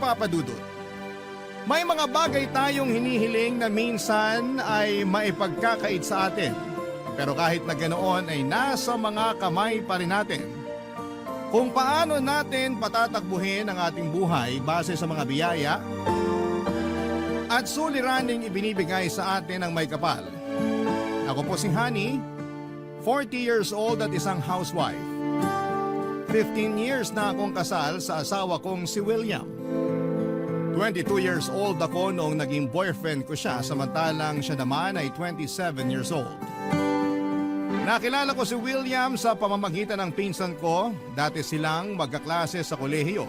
Papa Dudut. May mga bagay tayong hinihiling na minsan ay maipagkakait sa atin. Pero kahit na ganoon ay nasa mga kamay pa rin natin. Kung paano natin patatakbuhin ang ating buhay base sa mga biyaya at suliraning ibinibigay sa atin ng may kapal. Ako po si Honey, 40 years old at isang housewife. 15 years na akong kasal sa asawa kong si William. 22 years old ako noong naging boyfriend ko siya samantalang siya naman ay 27 years old. Nakilala ko si William sa pamamagitan ng pinsan ko, dati silang magkaklase sa kolehiyo,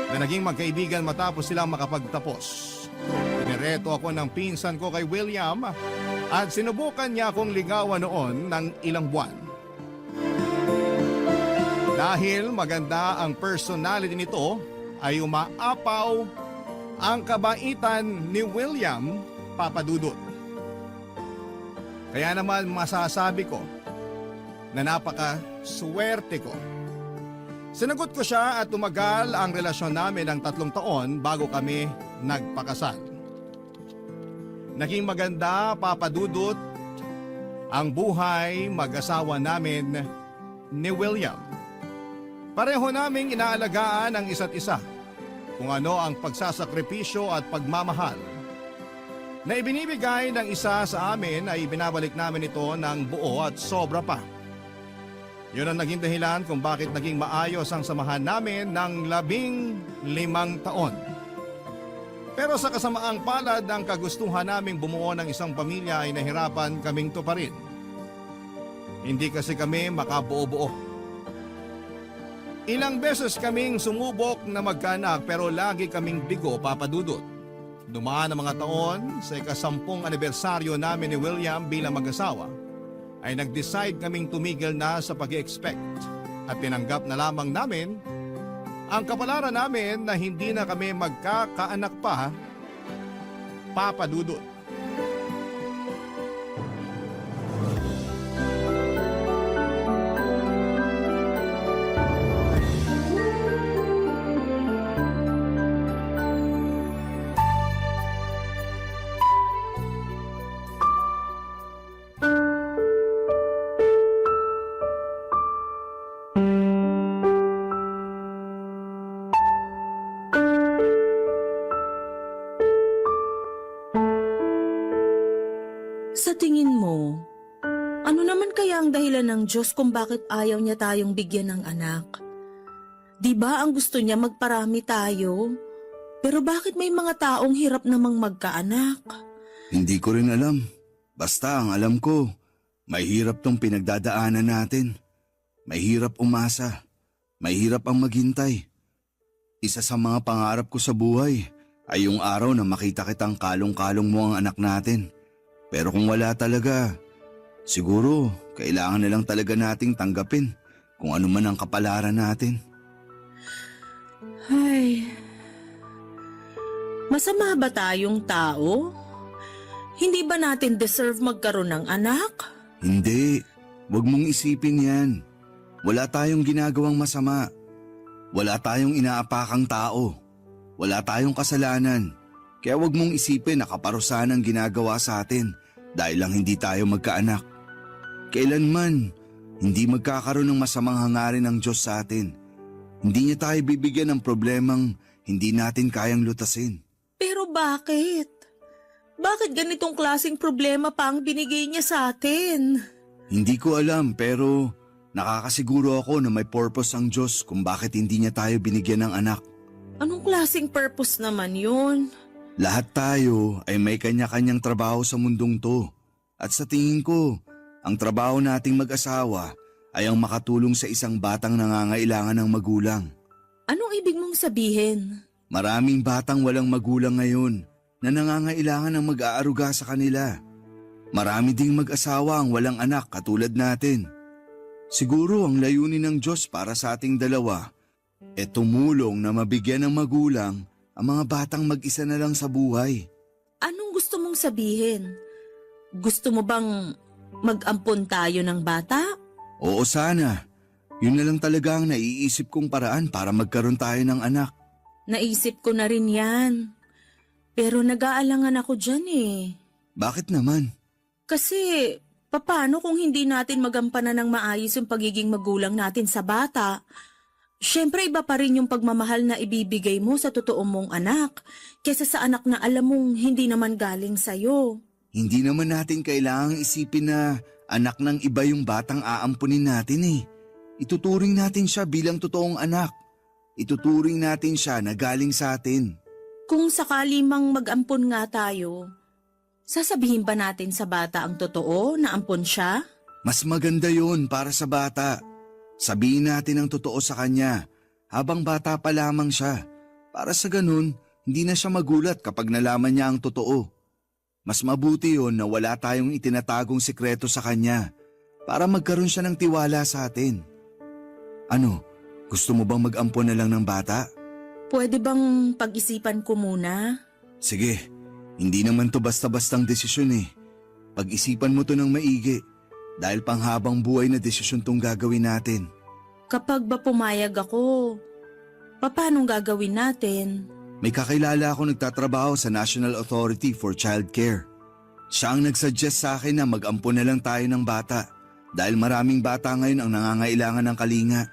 na naging magkaibigan matapos silang makapagtapos. Inireto ako ng pinsan ko kay William at sinubukan niya akong ligawan noon ng ilang buwan. Dahil maganda ang personality nito, ay umaapaw ang kabaitan ni William, Papa Dudut. Kaya naman masasabi ko na napaka-swerte ko. Sinagot ko siya at tumagal ang relasyon namin ng 3 taon bago kami nagpakasal. Naging maganda, Papa Dudut, ang buhay mag-asawa namin ni William. Pareho naming inaalagaan ang isa't isa, kung ano ang pagsasakripisyo at pagmamahal na ibinibigay ng isa sa amin ay ibinabalik namin ito ng buo at sobra pa. Yun ang naging dahilan kung bakit naging maayos ang samahan namin ng 15 taon. Pero sa kasamaang palad ng kagustuhan naming bumuo ng isang pamilya ay nahirapan kaming tuparin. Hindi kasi kami makabuo-buo. Ilang beses kaming sumubok na magkaanak pero lagi kaming bigo, Papa Dudut. Dumaan ang mga taon, sa ika-10 anibersaryo namin ni William bilang mag-asawa, ay nag-decide kaming tumigil na sa pag-expect at tinanggap na lamang namin ang kapalaran namin na hindi na kami magkakaanak pa, Papa Dudut. Sa tingin mo, ano naman kaya ang dahilan ng Diyos kung bakit ayaw niya tayong bigyan ng anak? Di ba ang gusto niya magparami tayo? Pero bakit may mga taong hirap namang magkaanak? Hindi ko rin alam. Basta ang alam ko, mahirap tong pinagdadaanan natin. Mahirap umasa. Mahirap ang maghintay. Isa sa mga pangarap ko sa buhay ay yung araw na makita kitang kalong-kalong mo ang anak natin. Pero kung wala talaga, siguro kailangan na lang talaga nating tanggapin kung ano man ang kapalaran natin. Ay, masama ba tayong tao? Hindi ba natin deserve magkaroon ng anak? Hindi, wag mong isipin yan. Wala tayong ginagawang masama. Wala tayong inaapakang tao. Wala tayong kasalanan. Kaya wag mong isipin na kaparusahan ang ginagawa sa atin dahil lang hindi tayo magkaanak. Kailanman, hindi magkakaroon ng masamang hangarin ng Diyos sa atin. Hindi niya tayo bibigyan ng problemang hindi natin kayang lutasin. Pero bakit? Bakit ganitong klaseng problema pa ang binigay niya sa atin? Hindi ko alam pero nakakasiguro ako na may purpose ang Diyos kung bakit hindi niya tayo binigyan ng anak. Anong klaseng purpose naman yun? Lahat tayo ay may kanya-kanyang trabaho sa mundong to. At sa tingin ko, ang trabaho nating mag-asawa ay ang makatulong sa isang batang nangangailangan ng magulang. Anong ibig mong sabihin? Maraming batang walang magulang ngayon na nangangailangan ng mag-aaruga sa kanila. Marami ding mag-asawa ang walang anak katulad natin. Siguro ang layunin ng Diyos para sa ating dalawa ay tumulong na mabigyan ng magulang ang mga batang mag-isa na lang sa buhay. Anong gusto mong sabihin? Gusto mo bang mag-ampon tayo ng bata? Oo sana. Yun na lang talaga ang naiisip kong paraan para magkaroon tayo ng anak. Naisip ko na rin yan. Pero nag-aalangan ako dyan eh. Bakit naman? Kasi, paano kung hindi natin magampanan ng maayos yung pagiging magulang natin sa bata? Siyempre iba pa rin yung pagmamahal na ibibigay mo sa totoo mong anak kesa sa anak na alam mong hindi naman galing sa'yo. Hindi naman natin kailangang isipin na anak ng iba yung batang aampunin natin eh. Ituturing natin siya bilang totoong anak. Ituturing natin siya na galing sa atin. Kung sakali mang mag-ampon nga tayo, sasabihin ba natin sa bata ang totoo na ampon siya? Mas maganda yon para sa bata. Sabihin natin ang totoo sa kanya habang bata pa lamang siya. Para sa ganun, hindi na siya magulat kapag nalaman niya ang totoo. Mas mabuti yon na wala tayong itinatagong sikreto sa kanya para magkaroon siya ng tiwala sa atin. Ano, gusto mo bang mag-ampon na lang ng bata? Pwede bang pag-isipan ko muna? Sige, hindi naman to basta-bastang desisyon eh. Pag-isipan mo to ng maigi dahil panghabang buhay na desisyon tong gagawin natin. Kapag ba pumayag ako, paano gagawin natin? May kakilala ako nagtatrabaho sa National Authority for Child Care. Siya ang nagsuggest sa akin na mag-ampon na lang tayo ng bata dahil maraming bata ngayon ang nangangailangan ng kalinga.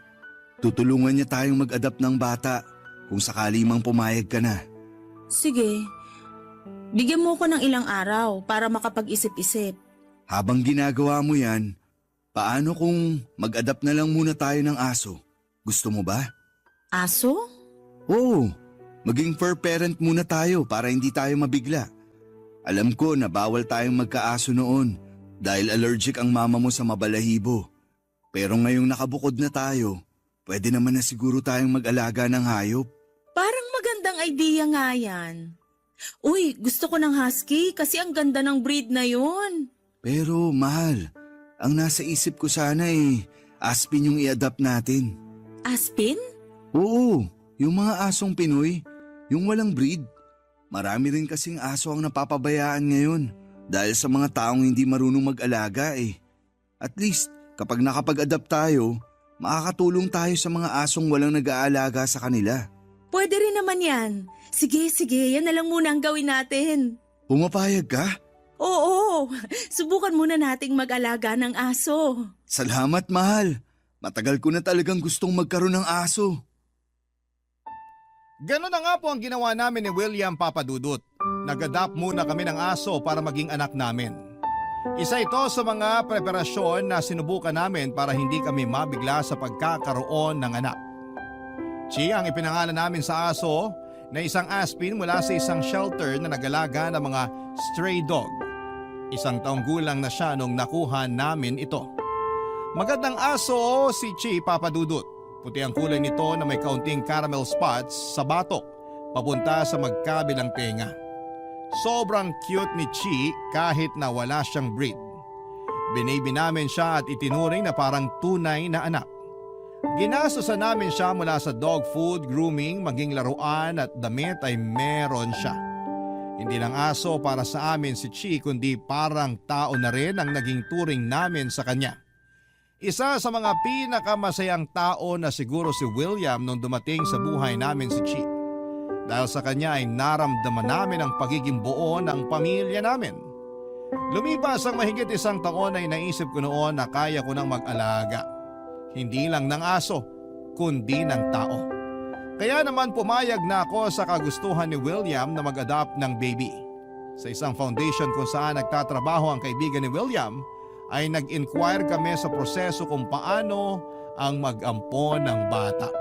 Tutulungan niya tayong mag-adapt ng bata kung sakali mang pumayag ka na. Sige, bigyan mo ko ng ilang araw para makapag-isip-isip. Habang ginagawa mo yan, paano kung mag-adapt na lang muna tayo ng aso? Gusto mo ba? Aso? Oo, maging fur parent muna tayo para hindi tayo mabigla. Alam ko na bawal tayong magkaaso noon dahil allergic ang mama mo sa mabalahibo. Pero ngayong nakabukod na tayo, pwede naman na siguro tayong mag-alaga ng hayop. Parang magandang idea nga yan. Uy, gusto ko ng husky kasi ang ganda ng breed na yun. Pero mahal, ang nasa isip ko sana Aspin yung i-adapt natin. Aspin? Oo, yung mga asong Pinoy, yung walang breed. Marami rin kasing aso ang napapabayaan ngayon dahil sa mga taong hindi marunong mag-alaga eh. At least, kapag nakapag-adapt tayo, makakatulong tayo sa mga asong walang nag-aalaga sa kanila. Pwede rin naman yan. Sige, yan na lang muna ang gawin natin. Pumapayag ka? Oo, subukan muna nating mag-alaga ng aso. Salamat, mahal. Matagal ko na talagang gustong magkaroon ng aso. Ganon na nga po ang ginawa namin ni William Papadudut. Nag-adapt muna kami ng aso para maging anak namin. Isa ito sa mga preparasyon na sinubukan namin para hindi kami mabigla sa pagkakaroon ng anak. Chi ang ipinangalan namin sa aso na isang aspin mula sa isang shelter na nag-alaga ng mga stray dog. 1 taong gulang na siya nung nakuha namin ito. Magandang aso si Chi Papadudut. Puti ang kulay nito na may kaunting caramel spots sa batok papunta sa magkabilang tenga. Sobrang cute ni Chi kahit na wala siyang breed. Binaby namin siya at itinuring na parang tunay na anak. Ginastosan namin siya mula sa dog food, grooming, maging laruan at damit ay meron siya. Hindi lang aso para sa amin si Chi kundi parang tao na rin ang naging turing namin sa kanya. Isa sa mga pinakamasayang tao na siguro si William nung dumating sa buhay namin si Chi. Dahil sa kanya ay naramdaman namin ang pagiging buo ng pamilya namin. Lumipas ang mahigit 1 taon ay naisip ko noon na kaya ko nang mag-alaga. Hindi lang ng aso, kundi ng tao. Kaya naman pumayag na ako sa kagustuhan ni William na mag-adopt ng baby. Sa isang foundation kung saan nagtatrabaho ang kaibigan ni William, ay nag-inquire kami sa proseso kung paano ang mag-ampon ng bata.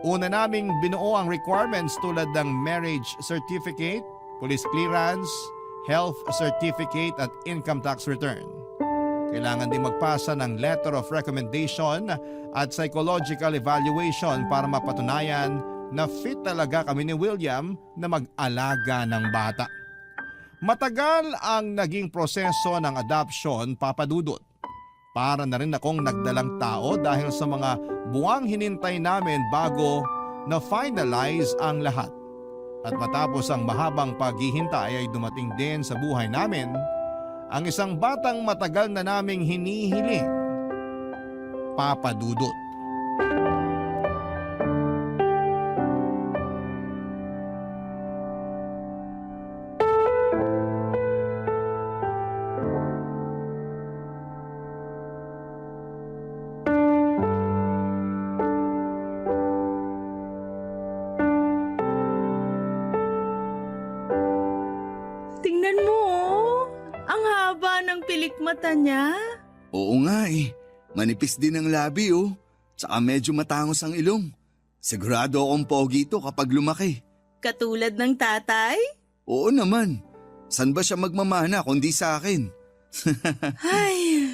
Una naming binuo ang requirements tulad ng marriage certificate, police clearance, health certificate at income tax return. Kailangan din magpasa ng letter of recommendation at psychological evaluation para mapatunayan na fit talaga kami ni William na mag-alaga ng bata. Matagal ang naging proseso ng adoption, Papadudut. Para na rin akong nagdalang tao dahil sa mga buwang hinintay namin bago na-finalize ang lahat. At matapos ang mahabang paghihintay ay dumating din sa buhay namin ang isang batang matagal na naming hinihiling, Papadudut. Tingnan mo, oh. Ang haba ng pilik mata niya. Oo nga eh. Manipis din ang labi oh. Tsaka medyo matangos ang ilong. Sigurado akong pogi ito kapag lumaki. Katulad ng tatay? Oo naman. San ba siya magmamana kundi sa akin? Ay,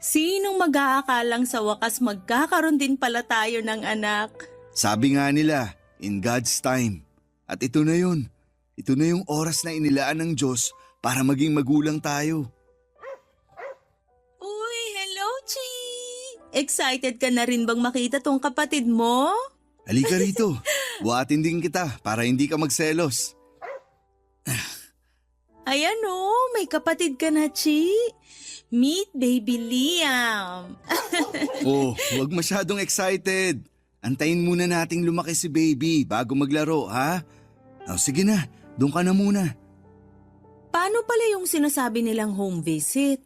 sinong mag-aakalang sa wakas magkakaroon din pala tayo ng anak? Sabi nga nila, in God's time. At ito na yun. Ito na yung oras na inilaan ng Diyos para maging magulang tayo. Uy, hello, Chi! Excited ka na rin bang makita tong kapatid mo? Halika rito. Buhatin din kita para hindi ka magselos. Ayan oh, may kapatid ka na, Chi. Meet baby Liam. Oh, huwag masyadong excited. Antayin muna nating lumaki si baby bago maglaro, ha? Oh, sige na, doon ka na muna. Paano pala yung sinasabi nilang home visit?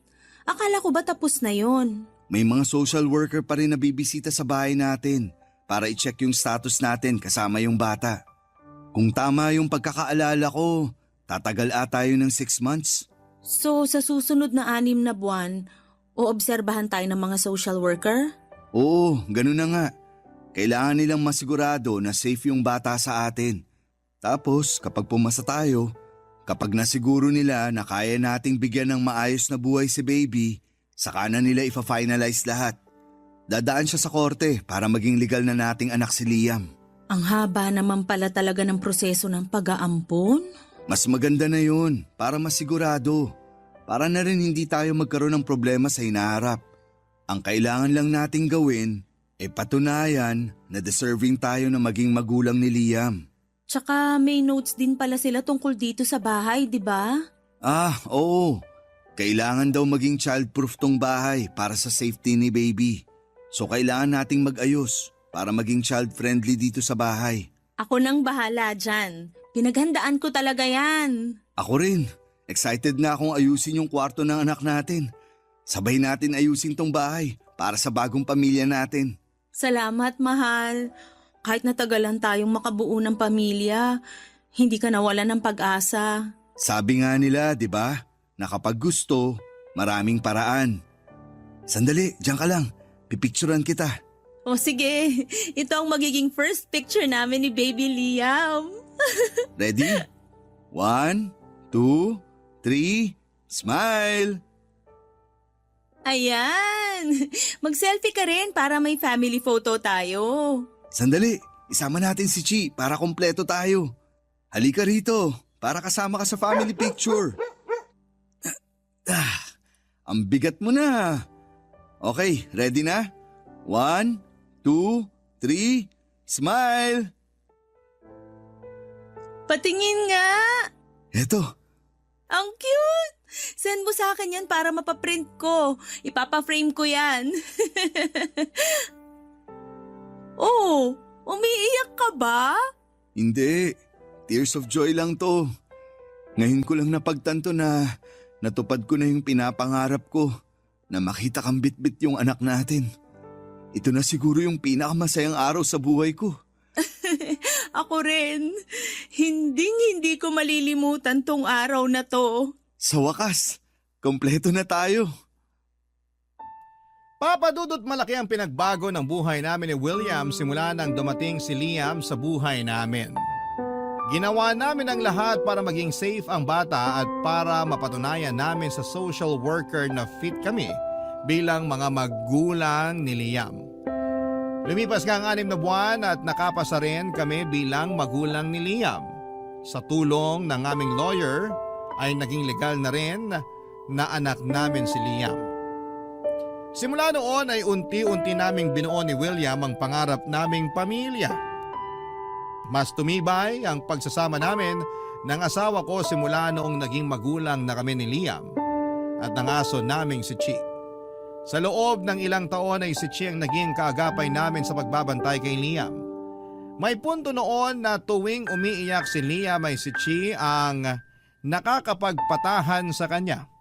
Akala ko ba tapos na yon? May mga social worker pa rin na bibisita sa bahay natin para i-check yung status natin kasama yung bata. Kung tama yung pagkakaalala ko, tatagal ata yun ng 6 months. So sa susunod na 6 na buwan, oobserbahan tayo ng mga social worker? Oo, ganun na nga. Kailangan nilang masigurado na safe yung bata sa atin. Tapos kapag pumasa tayo, kapag nasiguro nila na kaya nating bigyan ng maayos na buhay si baby, saka na nila ifa-finalize lahat. Dadaan siya sa korte para maging legal na nating anak si Liam. Ang haba naman pala talaga ng proseso ng pag-aampon. Mas maganda na yun para masigurado. Para na rin hindi tayo magkaroon ng problema sa hinaharap. Ang kailangan lang nating gawin ay patunayan na deserving tayo na maging magulang ni Liam. Tsaka may notes din pala sila tungkol dito sa bahay, di ba? Ah, oo. Kailangan daw maging childproof tong bahay para sa safety ni baby. So kailangan nating mag-ayos para maging child-friendly dito sa bahay. Ako nang bahala dyan. Pinaghandaan ko talaga yan. Ako rin. Excited na akong ayusin yung kwarto ng anak natin. Sabay natin ayusin tong bahay para sa bagong pamilya natin. Salamat, mahal. Kahit natagalan tayong makabuo ng pamilya, hindi ka nawala ng pag-asa. Sabi nga nila, di ba? Na kapag gusto, maraming paraan. Sandali, diyan ka lang. Pipicturan kita. O sige, ito ang magiging first picture namin ni Baby Liam. Ready? 1, 2, 3, smile! Ayan! Mag-selfie ka rin para may family photo tayo. Sandali, isama natin si Chi para kompleto tayo. Halika rito para kasama ka sa family picture. Ang bigat mo na. Okay, ready na? 1, 2, 3, smile! Patingin nga! Eto, Ang cute! Send mo sa akin yan para mapaprint ko. Ipapa-frame ko yan. Oh, umiiyak ka ba? hindi. Tears of joy lang to. Ngayon ko lang napagtanto na natupad ko na yung pinapangarap ko na makita kang bitbit yung anak natin. Ito na siguro yung pinakamasayang araw sa buhay ko. Ako rin. Hindi ko malilimutan tong araw na to. Sa wakas, kompleto na tayo. Papadudot malaki ang pinagbago ng buhay namin ni William simula nang dumating si Liam sa buhay namin. Ginawa namin ang lahat para maging safe ang bata at para mapatunayan namin sa social worker na fit kami bilang mga magulang ni Liam. Lumipas nga ang 6 na buwan at nakapasa rin kami bilang magulang ni Liam. Sa tulong ng aming lawyer ay naging legal na rin na anak namin si Liam. Simula noon ay unti-unti naming binuo ni William ang pangarap naming pamilya. Mas tumibay ang pagsasama namin ng asawa ko simula noong naging magulang na kami ni Liam at ng aso naming si Chi. Sa loob ng ilang taon ay si Chi ang naging kaagapay namin sa pagbabantay kay Liam. May punto noon na tuwing umiiyak si Liam ay si Chi ang nakakapagpatahan sa kanya.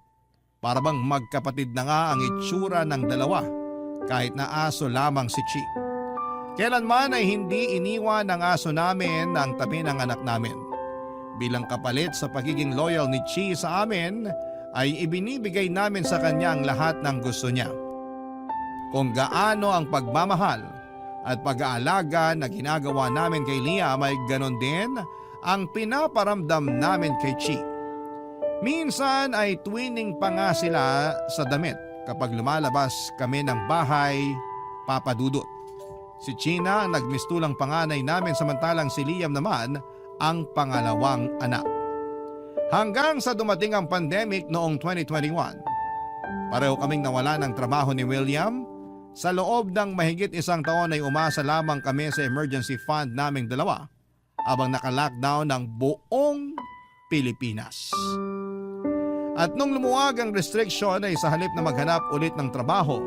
Para bang magkapatid na nga ang itsura ng dalawa kahit na aso lamang si Chi. Kailanman ay hindi iniwan ng aso namin ang tabi ng anak namin. Bilang kapalit sa pagiging loyal ni Chi sa amin, ay ibinibigay namin sa kanya ang lahat ng gusto niya. Kung gaano ang pagmamahal at pag-aalaga na ginagawa namin kay Liam ay ganon din ang pinaparamdam namin kay Chi. Minsan ay twining pa nga sila sa damit kapag lumalabas kami ng bahay, Papa Dudut. Si China ang nagmistulang panganay namin samantalang si Liam naman ang pangalawang anak. Hanggang sa dumating ang pandemic noong 2021. Pareho kaming nawala ng trabaho ni William. Sa loob ng mahigit 1 taon ay umasa lamang kami sa emergency fund naming dalawa habang naka-lockdown ng buong Pilipinas. At nung lumuwag ang restriction ay sa halip na maghanap ulit ng trabaho,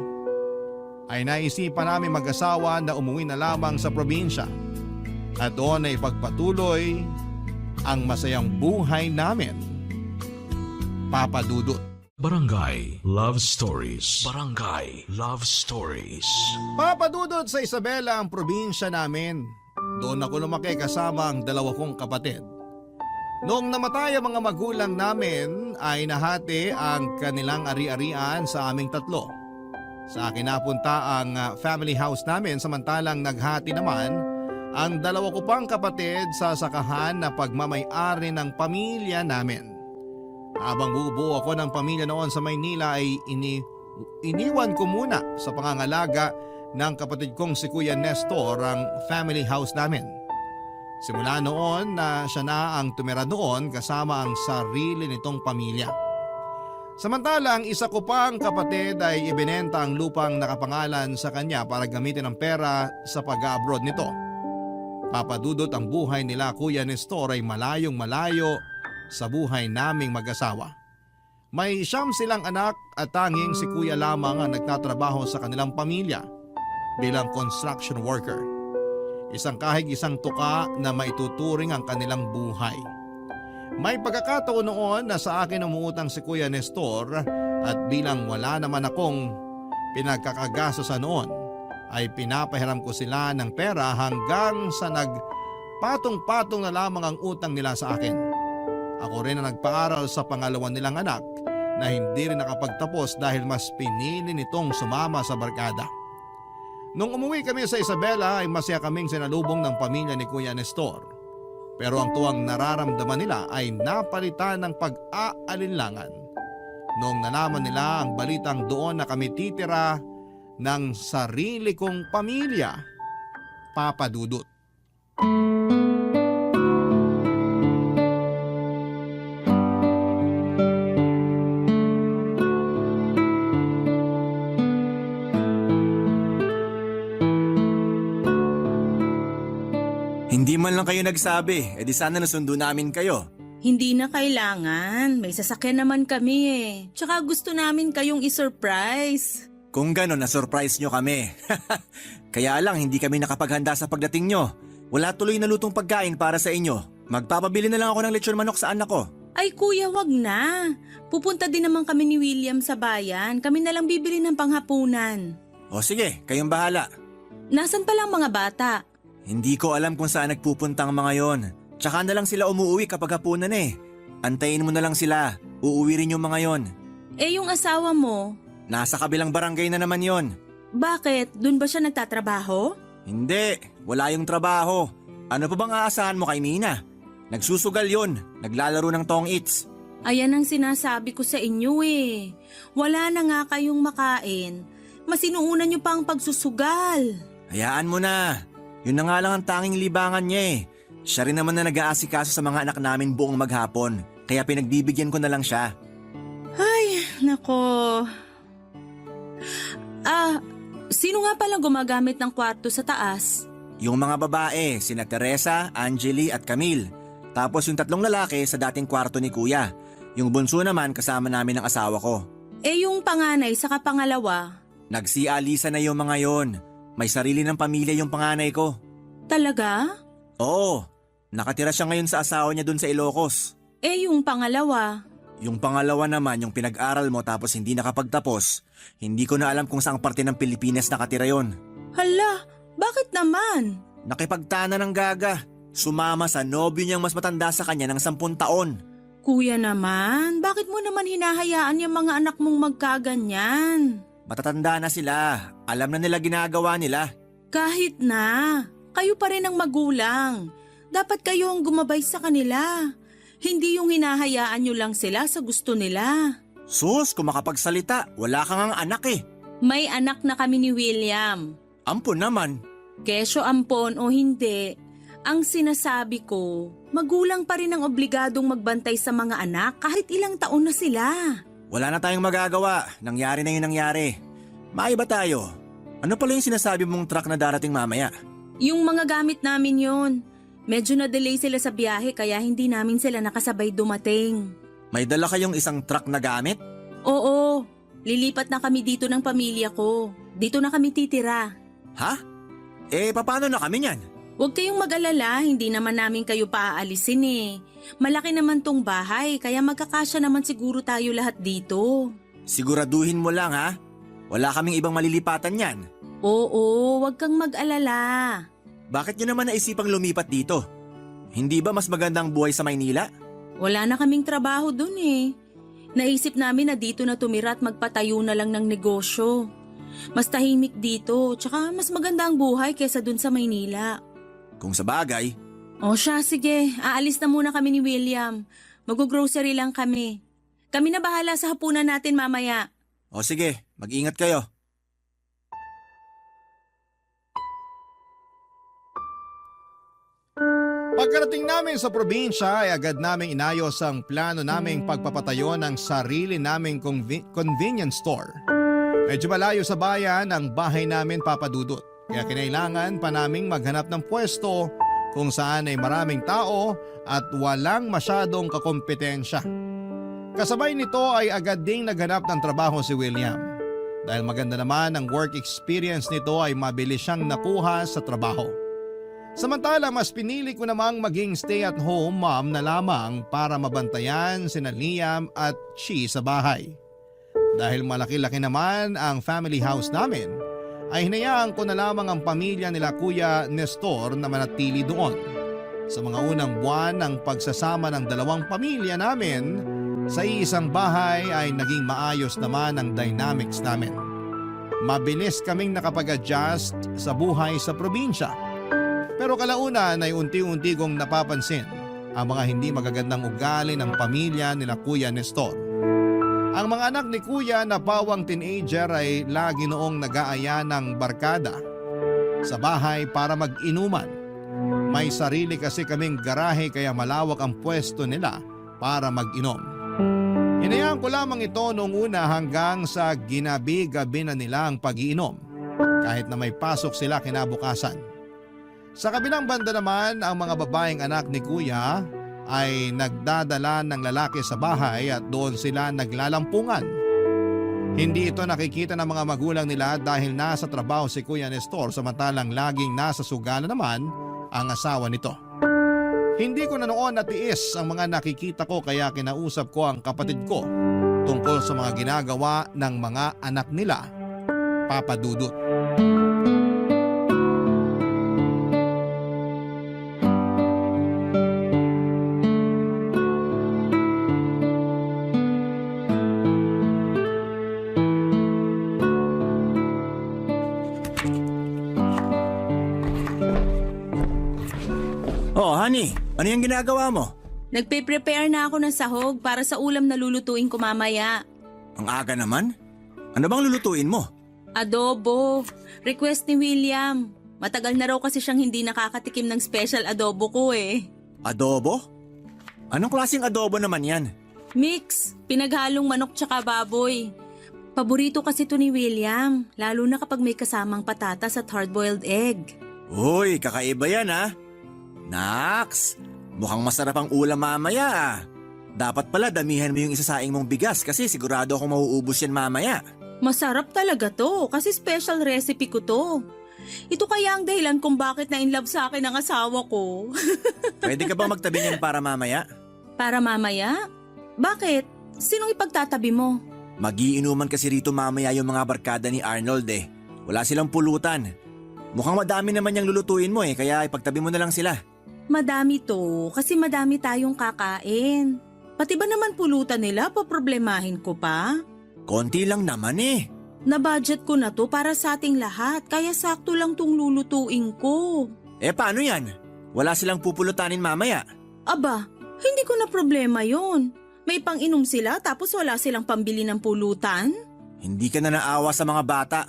ay naisipan namin mag-asawa na umuwi na lamang sa probinsya at doon ay pagpatuloy ang masayang buhay namin. Papa Dudut. Barangay Love Stories. Barangay Love Stories. Papa Dudut, sa Isabela ang probinsya namin. Doon ako lumaki kasama ang 2 kong kapatid. Noong namatay ang mga magulang namin ay nahati ang kanilang ari-arian sa aming 3. Sa akin napunta ang family house namin samantalang naghati naman ang 2 ko pang kapatid sa sakahan na pagmamay-ari ng pamilya namin. Habang bubuo ako ng pamilya noon sa Maynila ay iniwan ko muna sa pangangalaga ng kapatid kong si Kuya Nestor ang family house namin. Simula noon na siya na ang tumira doon kasama ang sarili nitong pamilya. Samantalang isa ko pang kapatid ay ibinenta ang lupang nakapangalan sa kanya para gamitin ang pera sa pag-abroad nito. Papadudot ang buhay nila Kuya Nestor ay malayong malayo sa buhay naming mag-asawa. May 9 silang anak at tanging si Kuya lamang ang nagtatrabaho sa kanilang pamilya bilang construction worker. Isang kahig isang tuka na maituturing ang kanilang buhay. May pagkakataon noon na sa akin umuutang si Kuya Nestor at bilang wala naman akong pinagkakagastosan noon ay pinapahiram ko sila ng pera hanggang sa nagpatong-patong na lamang ang utang nila sa akin. Ako rin ang nagpaaral sa pangalawa nilang anak na hindi rin nakapagtapos dahil mas pinili nitong sumama sa barkada. Nung umuwi kami sa Isabela ay masaya kaming sinalubong ng pamilya ni Kuya Nestor. Pero ang tuwang nararamdaman nila ay napalitan ng pag-aalinlangan. Noong nalaman nila ang balitang doon na kami titira ng sarili kong pamilya, Papa Dudut. Hindi man lang kayo nagsabi, edi sana nasundo namin kayo. Hindi na kailangan. May sasakyan naman kami eh. Tsaka gusto namin kayong isurprise. Kung gano'n, na-surprise nyo kami. Kaya lang, hindi kami nakapaghanda sa pagdating nyo. Wala tuloy na lutong pagkain para sa inyo. Magpapabili na lang ako ng lechon manok sa anak ko. Ay kuya, wag na. Pupunta din naman kami ni William sa bayan. Kami na lang bibili ng panghapunan. O sige, kayong bahala. Nasaan pa lang mga bata? Hindi ko alam kung saan nagpupunta ang mga yon. Tsaka na lang sila umuwi kapag hapunan eh. Antayin mo na lang sila. Uuwi rin yung mga yon. Eh yung asawa mo? Nasa kabilang barangay na naman yon. Bakit? Doon ba siya nagtatrabaho? Hindi, wala yung trabaho. Ano pa bang aasahan mo kay Mina? Nagsusugal yon, naglalaro ng tong its. Ayan ang sinasabi ko sa inyo eh. Wala na nga kayong makain. Mas inuuna niyo pa ang pagsusugal. Hayaan mo na. Yun na nga lang ang tanging libangan niya eh. Siya rin naman na nag-aasikaso sa mga anak namin buong maghapon. Kaya pinagbibigyan ko na lang siya. Ay, nako. Sino nga pala gumagamit ng kwarto sa taas? Yung mga babae, sina Teresa, Angeli at Camille. Tapos yung 3 lalaki sa dating kwarto ni Kuya. Yung bunso naman kasama namin ng asawa ko. Eh yung panganay sa kapangalawa? Nagsialisa na yung mga yon. May sarili ng pamilya yung panganay ko. Talaga? Oo, nakatira siya ngayon sa asawa niya dun sa Ilocos. Eh yung pangalawa? Yung pangalawa naman, yung pinag-aral mo tapos hindi nakapagtapos, hindi ko na alam kung saang parte ng Pilipinas nakatira yon. Hala, bakit naman? Nakipagtana ng gaga. Sumama sa nobyo niyang mas matanda sa kanya ng 10 taon. Kuya naman, bakit mo naman hinahayaan yung mga anak mong magkaganyan? Matatanda na sila. Alam na nila ginagawa nila. Kahit na, kayo pa rin ang magulang. Dapat kayo ang gumabay sa kanila. Hindi yung hinahayaan nyo lang sila sa gusto nila. Sus, kung makapagsalita, wala kang ang anak eh. May anak na kami ni William. Ampon naman. Kesyo ampon o hindi, ang sinasabi ko, magulang pa rin ang obligadong magbantay sa mga anak kahit ilang taon na sila. Wala na tayong magagawa. Nangyari na yung nangyari. Maiba tayo. Ano pala yung sinasabi mong truck na darating mamaya? Yung mga gamit namin yon. Medyo na-delay sila sa biyahe kaya hindi namin sila nakasabay dumating. May dala kayong isang truck na gamit? Oo, lilipat na kami dito ng pamilya ko. Dito na kami titira. Ha? Paano na kami niyan? Huwag kayong mag-alala, hindi naman namin kayo paaalisin eh. Malaki naman tong bahay kaya magkakasya naman siguro tayo lahat dito. Siguraduhin mo lang ha? Wala kaming ibang malilipatan yan. Oo, huwag kang mag-alala. Bakit nyo naman naisipang lumipat dito? Hindi ba mas magandang buhay sa Maynila? Wala na kaming trabaho dun eh. Naisip namin na dito na tumira at magpatayo na lang ng negosyo. Mas tahimik dito, tsaka mas maganda ang buhay kesa dun sa Maynila. Kung sa bagay, O siya, sige. Aalis na muna kami ni William. Mag-grocery lang kami. Kami na bahala sa hapunan natin mamaya. o sige, mag-ingat kayo. Pagkarating namin sa probinsya ay agad naming inayos ang plano naming pagpapatayo ng sarili naming convenience store. Medyo malayo sa bayan ang bahay namin, Papa Dudut. Kaya kinailangan pa naming maghanap ng pwesto kung saan ay maraming tao at walang masyadong kakompetensya. Kasabay nito ay agad ding naghanap ng trabaho si William. Dahil maganda naman ang work experience nito ay mabilis siyang nakuha sa trabaho. Samantala mas pinili ko namang maging stay-at-home mom na lamang para mabantayan sina Liam at Chi sa bahay. Dahil malaki-laki naman ang family house namin, ay hinayaan ko na lamang ang pamilya nila Kuya Nestor na manatili doon. Sa mga unang buwan ng pagsasama ng dalawang pamilya namin, sa iisang bahay ay naging maayos naman ang dynamics namin. Mabilis kaming nakapag-adjust sa buhay sa probinsya. Pero kalaunan ay unti-unti kong napapansin ang mga hindi magagandang ugali ng pamilya nila Kuya Nestor. Ang mga anak ni Kuya na pawang teenager ay lagi noong nag-aaya ng barkada sa bahay para mag-inuman. May sarili kasi kaming garahe kaya malawak ang pwesto nila para mag-inom. Hinayaan ko lamang ito noong una hanggang sa ginabi-gabi na nila ang pag-iinom kahit na may pasok sila kinabukasan. Sa kabilang banda naman, ang mga babaeng anak ni Kuya ay nagdadala ng lalaki sa bahay at doon sila naglalampungan. Hindi ito nakikita ng mga magulang nila dahil nasa trabaho si Kuya Nestor samantalang laging nasa sugala naman ang asawa nito. Hindi ko na noon natiis ang mga nakikita ko kaya kinausap ko ang kapatid ko tungkol sa mga ginagawa ng mga anak nila, Papa Dudut. Oh, honey, ano yung ginagawa mo? Nagpe-prepare na ako ng sahog para sa ulam na lulutuin ko mamaya. Ang aga naman. Ano bang lulutuin mo? Adobo. Request ni William. Matagal na raw kasi siyang hindi nakakatikim ng special adobo ko eh. Adobo? Anong klaseng adobo naman yan? Mix. Pinaghalong manok tsaka baboy. Paborito kasi to ni William. Lalo na kapag may kasamang patatas at hard-boiled egg. Uy, kakaiba yan ha. Naks, mukhang masarap ang ulam mamaya ah. Dapat pala damihan mo yung isasaing mong bigas kasi sigurado akong mauubos yan mamaya. Masarap talaga to kasi special recipe ko to. Ito kaya ang dahilan kung bakit na-inlove sa akin ang asawa ko. Pwede ka ba magtabi niyan para mamaya? Para mamaya? Bakit? Sinong ipagtatabi mo? Magiinuman kasi rito mamaya yung mga barkada ni Arnold eh. Wala silang pulutan. Mukhang madami naman yung lulutuin mo eh kaya ipagtabi mo na lang sila. Madami to kasi madami tayong kakain. Pati ba naman pulutan nila poproblemahin ko pa? Konti lang naman eh. Na-budget ko na to para sa ating lahat kaya sakto lang tong lulutuin ko. Paano yan? Wala silang pupulutanin mamaya. Aba, hindi ko na problema yon. May pang-inom sila tapos wala silang pambili ng pulutan? Hindi ka na naawa sa mga bata.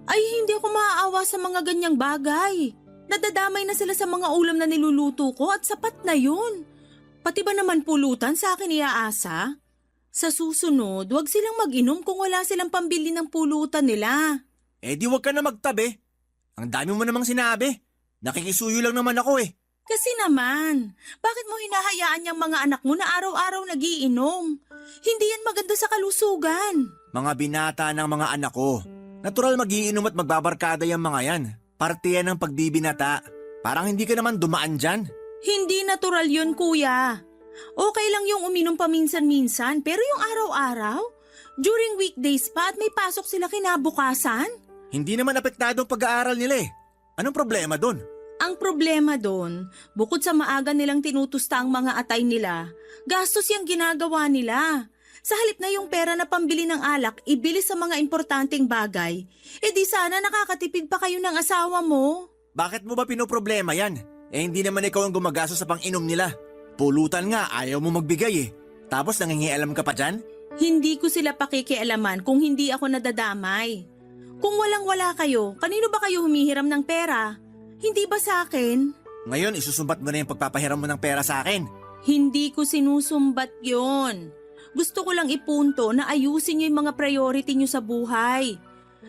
Ay, hindi ako maaawa sa mga ganyang bagay. Nadadamay na sila sa mga ulam na niluluto ko at sapat na yun. Pati ba naman pulutan sa akin iaasa? Sa susunod, wag silang mag-inom kung wala silang pambili ng pulutan nila. Di wag ka na magtabi. Ang dami mo namang sinabi. Nakikisuyo lang naman ako eh. Kasi naman, bakit mo hinahayaan yung mga anak mo na araw-araw nagiinom? Hindi yan maganda sa kalusugan. Mga binata ng mga anak ko. Natural magiinom at magbabarkada yung mga yan. Parte yan ng pagbibinata. Parang hindi ka naman dumaan dyan. Hindi natural yun, kuya. Okay lang yung uminom paminsan-minsan, pero yung araw-araw? During weekdays pa at may pasok sila kinabukasan? Hindi naman apektado ang pag-aaral nila eh. Anong problema doon? Ang problema doon, bukod sa maaga nilang tinutusta ang mga atay nila, gastos yung ginagawa nila. Sa halip na yung pera na pambili ng alak, ibili sa mga importanteng bagay, di sana nakakatipid pa kayo ng asawa mo. Bakit mo ba pinoproblema yan? Hindi naman ikaw ang gumagastos sa pang-inom nila. Pulutan nga, ayaw mo magbigay eh. Tapos nangingialam ka pa dyan? Hindi ko sila pakikialaman kung hindi ako nadadamay. Kung walang-wala kayo, kanino ba kayo humihiram ng pera? Hindi ba sa akin? Ngayon, isusumbat mo na yung pagpapahiram mo ng pera sa akin. Hindi ko sinusumbat yon. Gusto ko lang ipunto na ayusin niyo yung mga priority niyo sa buhay.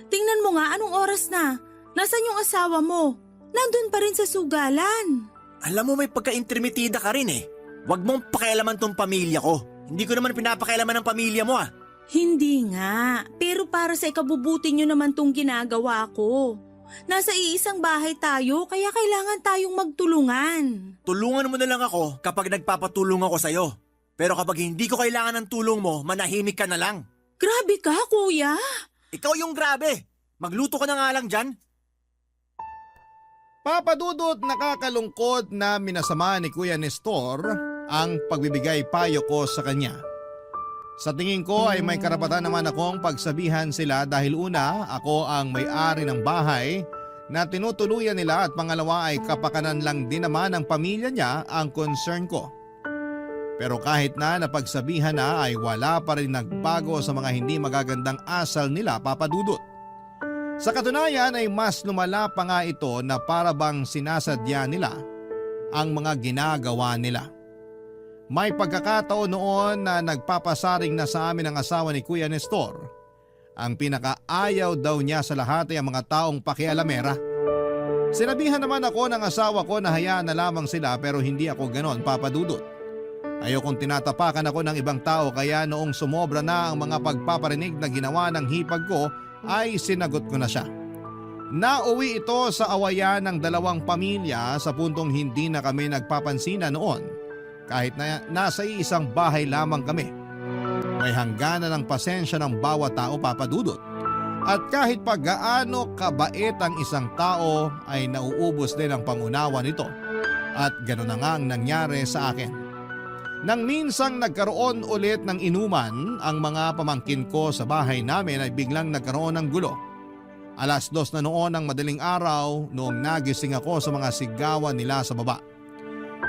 Tingnan mo nga anong oras na. Nasaan yung asawa mo? Nandun pa rin sa sugalan. Alam mo may pagka-intermitida ka rin eh. Huwag mong pakialaman tong pamilya ko. Hindi ko naman pinapakialaman ng pamilya mo ah. Hindi nga, pero para sa ikabubuti niyo naman tong ginagawa ko. Nasa iisang bahay tayo kaya kailangan tayong magtulungan. Tulungan mo na lang ako kapag nagpapatulong ako sa'yo. Pero kapag hindi ko kailangan ng tulong mo, manahimik ka na lang. Grabe ka, kuya. Ikaw yung grabe. Magluto ka na nga lang dyan. Papadudot, nakakalungkot na minasama ni Kuya Nestor ang pagbibigay payo ko sa kanya. Sa tingin ko ay may karapatan naman akong pagsabihan sila dahil una, ako ang may-ari ng bahay na tinutuluyan nila at pangalawa ay kapakanan lang din naman ng pamilya niya ang concern ko. Pero kahit na napagsabihan na ay wala pa rin nagbago sa mga hindi magagandang asal nila, Papadudot. Sa katunayan ay mas lumala pa nga ito na para bang sinasadya nila ang mga ginagawa nila. May pagkakataon noon na nagpapasaring na sa amin ang asawa ni Kuya Nestor. Ang pinakaayaw daw niya sa lahat ay ang mga taong pakialamera. Sinabihan naman ako ng asawa ko na hayaan na lamang sila pero hindi ako ganon, Papadudot. Ayokong tinatapakan ako ng ibang tao kaya noong sumobra na ang mga pagpaparinig na ginawa ng hipag ko ay sinagot ko na siya. Nauwi ito sa awayan ng dalawang pamilya sa puntong hindi na kami nagpapansinan noon kahit na nasa isang bahay lamang kami. May hangganan ng pasensya ng bawat tao, Papadudot. At kahit pa gaano kabait ang isang tao ay nauubos din ang pangunawa nito. At gano'n na nga ang nangyari sa akin. Nang minsang nagkaroon ulit ng inuman, ang mga pamangkin ko sa bahay namin ay biglang nagkaroon ng gulo. 2:00 na noon ng madaling araw noong nagising ako sa mga sigawan nila sa baba.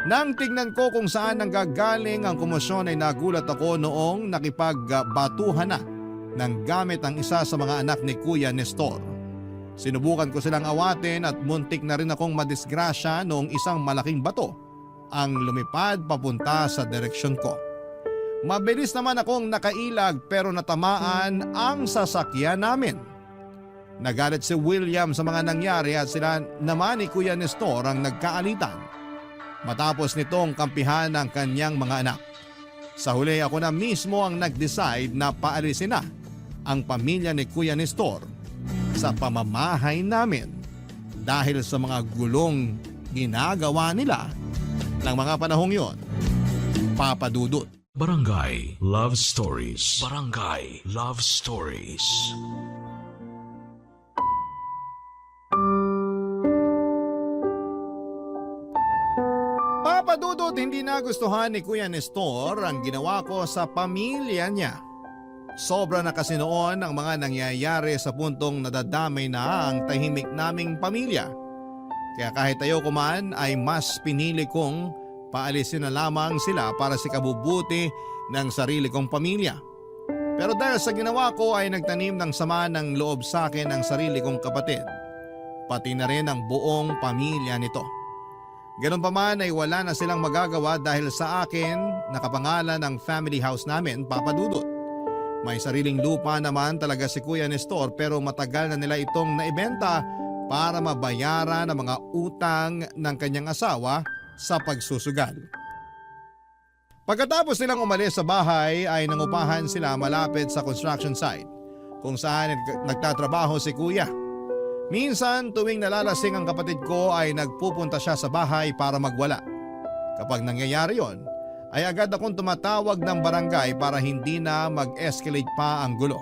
Nang tignan ko kung saan nanggagaling ang komosyon ay nagulat ako noong nakipagbatuhan na ng gamit ang isa sa mga anak ni Kuya Nestor. Sinubukan ko silang awatin at muntik na rin akong madisgrasya noong isang malaking bato ang lumipad papunta sa direksyon ko. Mabilis naman akong nakailag pero natamaan ang sasakyan namin. Nagalit si William sa mga nangyari at sila naman ni Kuya Nestor ang nagkaalitan. Matapos nitong kampihan ng kanyang mga anak. Sa huli ako na mismo ang nag-decide na paalisin na ang pamilya ni Kuya Nestor sa pamamahay namin dahil sa mga gulong ginagawa nila ng mga panahong yon, Papadudot. Barangay Love Stories. Barangay Love Stories. nagustuhan ni Kuya Nestor ang ginawa ko sa pamilya niya. Sobra na kasi noon ang mga nangyayari sa puntong nadadamay na ang tahimik naming pamilya. Kaya kahit ayoko man ay mas pinili kong paalisin na lamang sila para sa kabubuti ng sarili kong pamilya. Pero dahil sa ginawa ko ay nagtanim ng sama ng loob sa akin ang sarili kong kapatid. Pati na rin ang buong pamilya nito. Ganun pa man ay wala na silang magagawa dahil sa akin nakapangalan ang family house namin, Papa Dudut. May sariling lupa naman talaga si Kuya Nestor pero matagal na nila itong naibenta para mabayaran ang mga utang ng kanyang asawa sa pagsusugal. Pagkatapos nilang umalis sa bahay ay nangupahan sila malapit sa construction site kung saan nagtatrabaho si Kuya. Minsan tuwing nalalasing ang kapatid ko ay nagpupunta siya sa bahay para magwala. Kapag nangyayari yon, ay agad akong tumatawag ng barangay para hindi na mag-escalate pa ang gulo.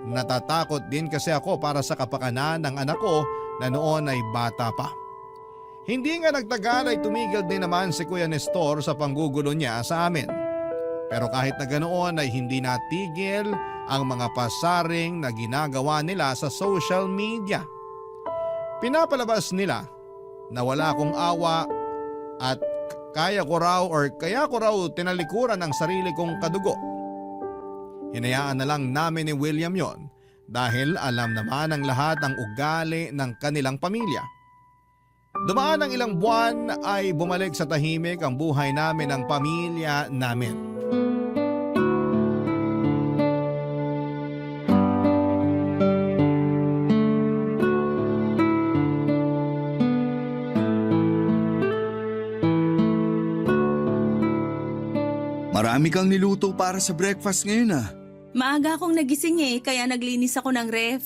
Natatakot din kasi ako para sa kapakanan ng anak ko na noon ay bata pa. Hindi nga nagtagal ay tumigil din naman si Kuya Nestor sa panggugulo niya sa amin. Pero kahit na ganoon ay hindi natigil ang mga pasaring na ginagawa nila sa social media. Pinapalabas nila na wala akong awa at kaya ko raw tinalikuran ang sarili kong kadugo. Hinayaan na lang namin ni William yon dahil alam naman ng lahat ang ugali ng kanilang pamilya. Dumaan ang ilang buwan ay bumalik sa tahimik ang buhay namin ng pamilya namin. Marami kang niluto para sa breakfast ngayon ah. Maaga akong nagising kaya naglinis ako ng ref.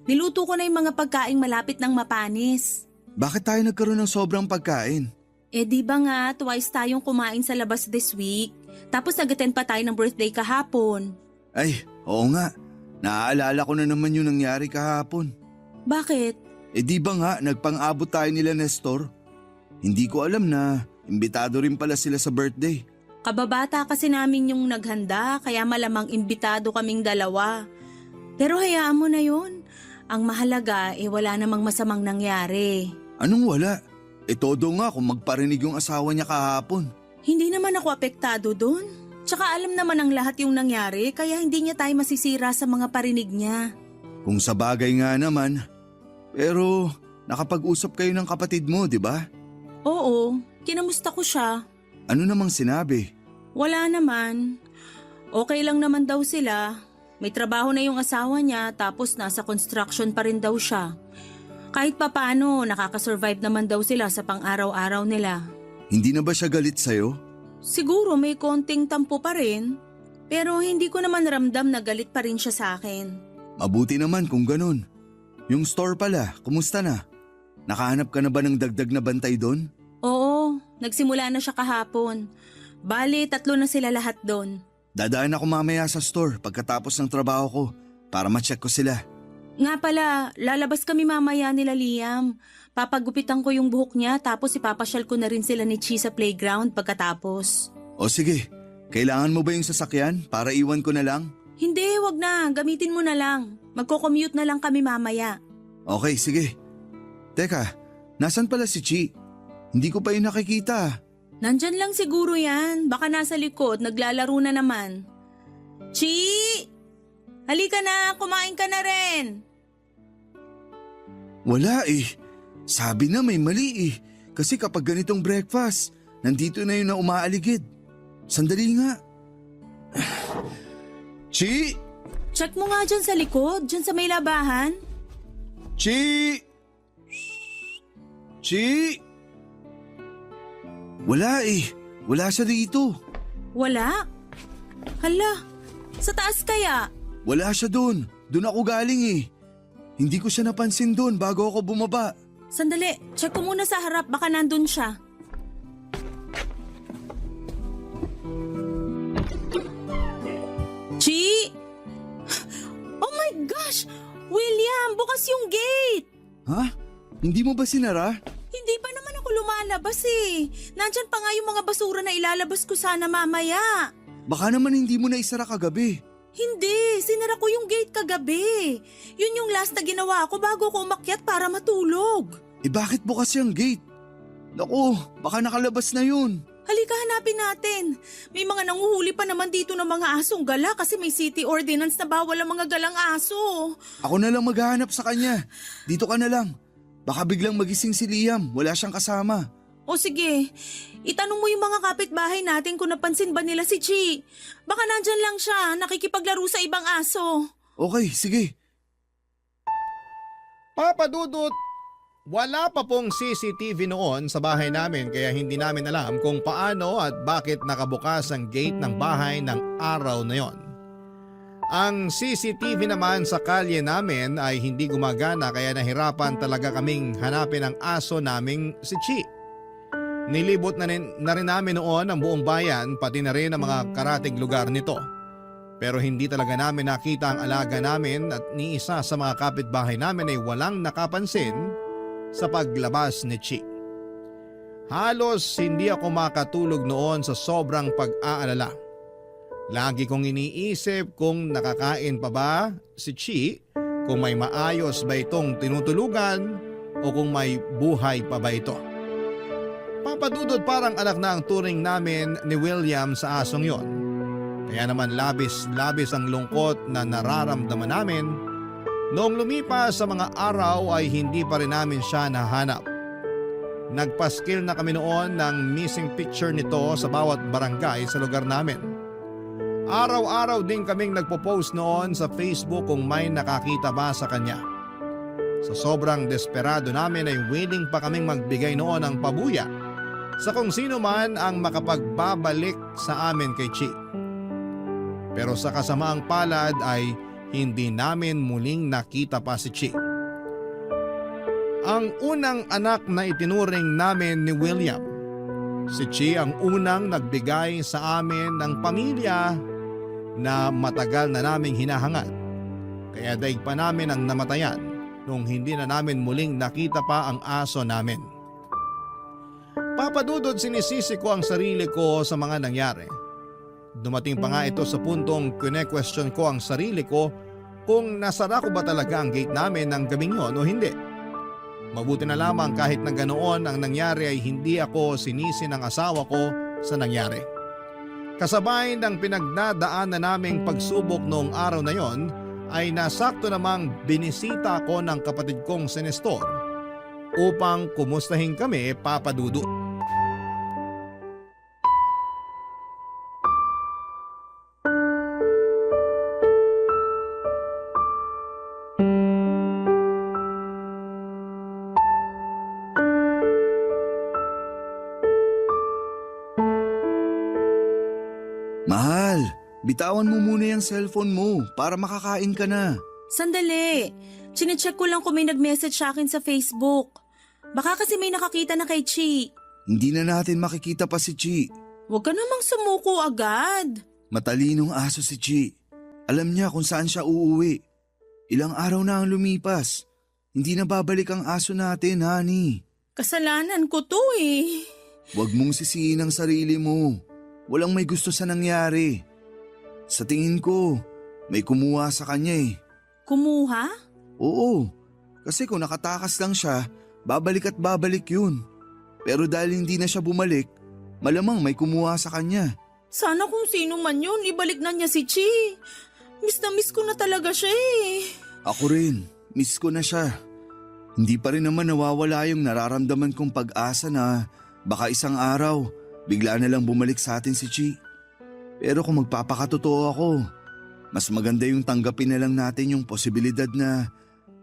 Niluto ko na yung mga pagkaing malapit ng mapanis. Bakit tayo nagkaroon ng sobrang pagkain? Di ba nga twice tayong kumain sa labas this week? Tapos nag-attend pa tayo ng birthday kahapon. Ay, oo nga. Naaalala ko na naman yung nangyari kahapon. Bakit? Di ba nga nagpang-abot tayo nila Nestor? Hindi ko alam na imbitado rin pala sila sa birthday. Kababata kasi namin yung naghanda kaya malamang imbitado kaming dalawa. Pero hayaan mo na yun. Ang mahalaga wala namang masamang nangyari. Anong wala? Todo nga kung magparinig yung asawa niya kahapon. Hindi naman ako apektado doon. Tsaka alam naman ang lahat yung nangyari kaya hindi niya tayo masisira sa mga parinig niya. Kung sa bagay nga naman. Pero nakapag-usap kayo ng kapatid mo, di ba? Oo, kinamusta ko siya. Ano namang sinabi? Wala naman. Okay lang naman daw sila. May trabaho na yung asawa niya tapos nasa construction pa rin daw siya. Kahit papano, nakakasurvive naman daw sila sa pang-araw-araw nila. Hindi na ba siya galit sa'yo? Siguro may konting tampo pa rin. Pero hindi ko naman ramdam na galit pa rin siya sa akin. Mabuti naman kung ganun. Yung store pala, kumusta na? Nakahanap ka na ba ng dagdag na bantay doon? Oo, nagsimula na siya kahapon. Bale, 3 na sila lahat doon. Dadaan ako mamaya sa store pagkatapos ng trabaho ko para ma-check ko sila. Nga pala, lalabas kami mamaya nila Liam. Papagupitan ko yung buhok niya tapos ipapasyal ko na rin sila ni Chi sa playground pagkatapos. O sige, kailangan mo ba yung sasakyan para iwan ko na lang? Hindi, wag na. Gamitin mo na lang. Magko-commute na lang kami mamaya. Okay, sige. Teka, nasan pala si Chi? Hindi ko pa yun nakikita. Nandyan lang siguro yan. Baka nasa likod, naglalaro na naman. Chi! Halika na, kumain ka na rin. Wala eh. Sabi na may mali eh. Kasi kapag ganitong breakfast, nandito na yun na umaaligid. Sandali nga. Chi! Check mo nga dyan sa likod, dyan sa may labahan. Chi! Chi! Wala eh. Wala siya dito. Wala? Hala, sa taas kaya? Wala siya doon. Doon ako galing eh. Hindi ko siya napansin doon bago ako bumaba. Sandali, check ko muna sa harap, baka nandun siya. Chi! Oh my gosh! William, bukas yung gate! Ha? Hindi mo ba sinara? Hindi pa naman ako lumalabas eh. Nandyan pa nga yung mga basura na ilalabas ko sana mamaya. Baka naman hindi mo na isara kagabi. Hindi, sinara ko yung gate kagabi. Yun yung last na ginawa ko bago ko umakyat para matulog. Bakit bukas yung gate? Naku, baka nakalabas na yun. Halika, hanapin natin. May mga nanguhuli pa naman dito ng mga asong gala kasi may city ordinance na bawal ang mga galang aso. Ako na lang maghahanap sa kanya. Dito ka na lang. Baka biglang magising si Liam, wala siyang kasama. O sige, itanong mo yung mga kapitbahay natin kung napansin ba nila si Chi. Baka nandyan lang siya, nakikipaglaro sa ibang aso. Okay, sige. Papa Dudut, wala pa pong CCTV noon sa bahay namin kaya hindi namin alam kung paano at bakit nakabukas ang gate ng bahay ng araw na yon. Ang CCTV naman sa kalye namin ay hindi gumagana kaya nahirapan talaga kaming hanapin ang aso naming si Chi. Nilibot na rin namin noon ang buong bayan pati na rin ang mga karatig lugar nito. Pero hindi talaga namin nakita ang alaga namin at ni isa sa mga kapitbahay namin ay walang nakapansin sa paglabas ni Chi. Halos hindi ako makatulog noon sa sobrang pag-aalala. Lagi kong iniisip kung nakakain pa ba si Chi, kung may maayos ba itong tinutulugan o kung may buhay pa ba ito. Papadudod parang anak na ang turing namin ni William sa asong yon. Kaya naman labis ang lungkot na nararamdaman namin. Noong lumipas sa mga araw ay hindi pa rin namin siya nahanap. Nagpaskil na kami noon ng missing picture nito sa bawat barangay sa lugar namin. Araw-araw din kaming nagpo-post noon sa Facebook kung may nakakita ba sa kanya. Sa sobrang desperado namin ay willing pa kaming magbigay noon ng pabuya sa kung sino man ang makapagbabalik sa amin kay Chi. Pero sa kasamaang palad ay hindi namin muling nakita pa si Chi. Ang unang anak na itinuring namin ni William, si Chi ang unang nagbigay sa amin ng pamilya na matagal na naming hinahangad. Kaya daig pa namin ang namatayan nung hindi na namin muling nakita pa ang aso namin. Papadudod, sinisisi ko ang sarili ko sa mga nangyari. Dumating pa nga ito sa puntong kine-question ko ang sarili ko kung nasara ko ba talaga ang gate namin ng gabing yon o hindi. Mabuti na lamang kahit na ganoon ang nangyari ay hindi ako sinisi ng asawa ko sa nangyari. Kasabay ng pinagdadaan na naming pagsubok noong araw na yon ay nasakto namang binisita ako ng kapatid kong si Nestor upang kumustahin kami, Papa Dudut. Mahal, bitawan mo muna yung cellphone mo para makakain ka na. Sandali, chinecheck ko lang kung may nag-message sa akin sa Facebook. Baka kasi may nakakita na kay Chi. Hindi na natin makikita pa si Chi. Huwag ka namang sumuko agad. Matalinong aso si Chi. Alam niya kung saan siya uuwi. Ilang araw na ang lumipas. Hindi na babalik ang aso natin, honey. Kasalanan ko to eh. Huwag mong sisihin ang sarili mo. Walang may gusto sa nangyari. Sa tingin ko, may kumuha sa kanya eh. Kumuha? Oo, kasi kung nakatakas lang siya, babalik at babalik yun. Pero dahil hindi na siya bumalik, malamang may kumuha sa kanya. Sana kung sino man yun, ibalik na niya si Chi. Miss na miss ko na talaga siya eh. Ako rin, miss ko na siya. Hindi pa rin naman nawawala yung nararamdaman kong pag-asa na baka isang araw, bigla na lang bumalik sa atin si Chi. Pero kung magpapakatotoo ako, mas maganda yung tanggapin na lang natin yung posibilidad na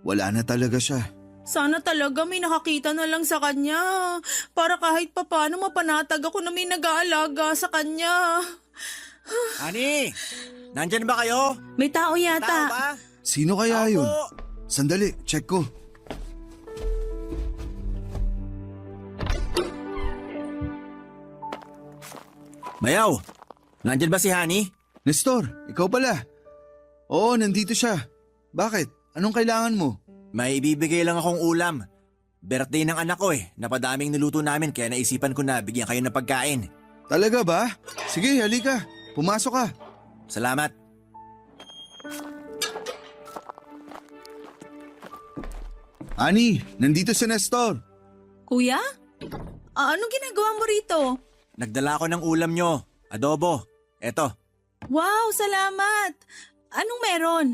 wala na talaga siya. Sana talaga may nakakita na lang sa kanya. Para kahit papano mapanatag ako na may nag-aalaga sa kanya. Honey, nandyan ba kayo? May tao Tao yata. ba? Sino kaya yun? Sandali, check ko. Bayaw, nandyan ba si Honey? Nestor, ikaw pala. Oo, nandito siya. Bakit? Anong kailangan mo? May ibibigay lang akong ulam. Birthday ng anak ko Napadaming niluto namin kaya naisipan ko na bigyan kayo ng pagkain. Talaga ba? Sige, halika. Pumasok ka. Salamat. Ani, nandito si Nestor. Kuya? Anong ginagawa mo rito? Nagdala ko ng ulam nyo. Adobo. Eto. Wow, salamat! Anong meron?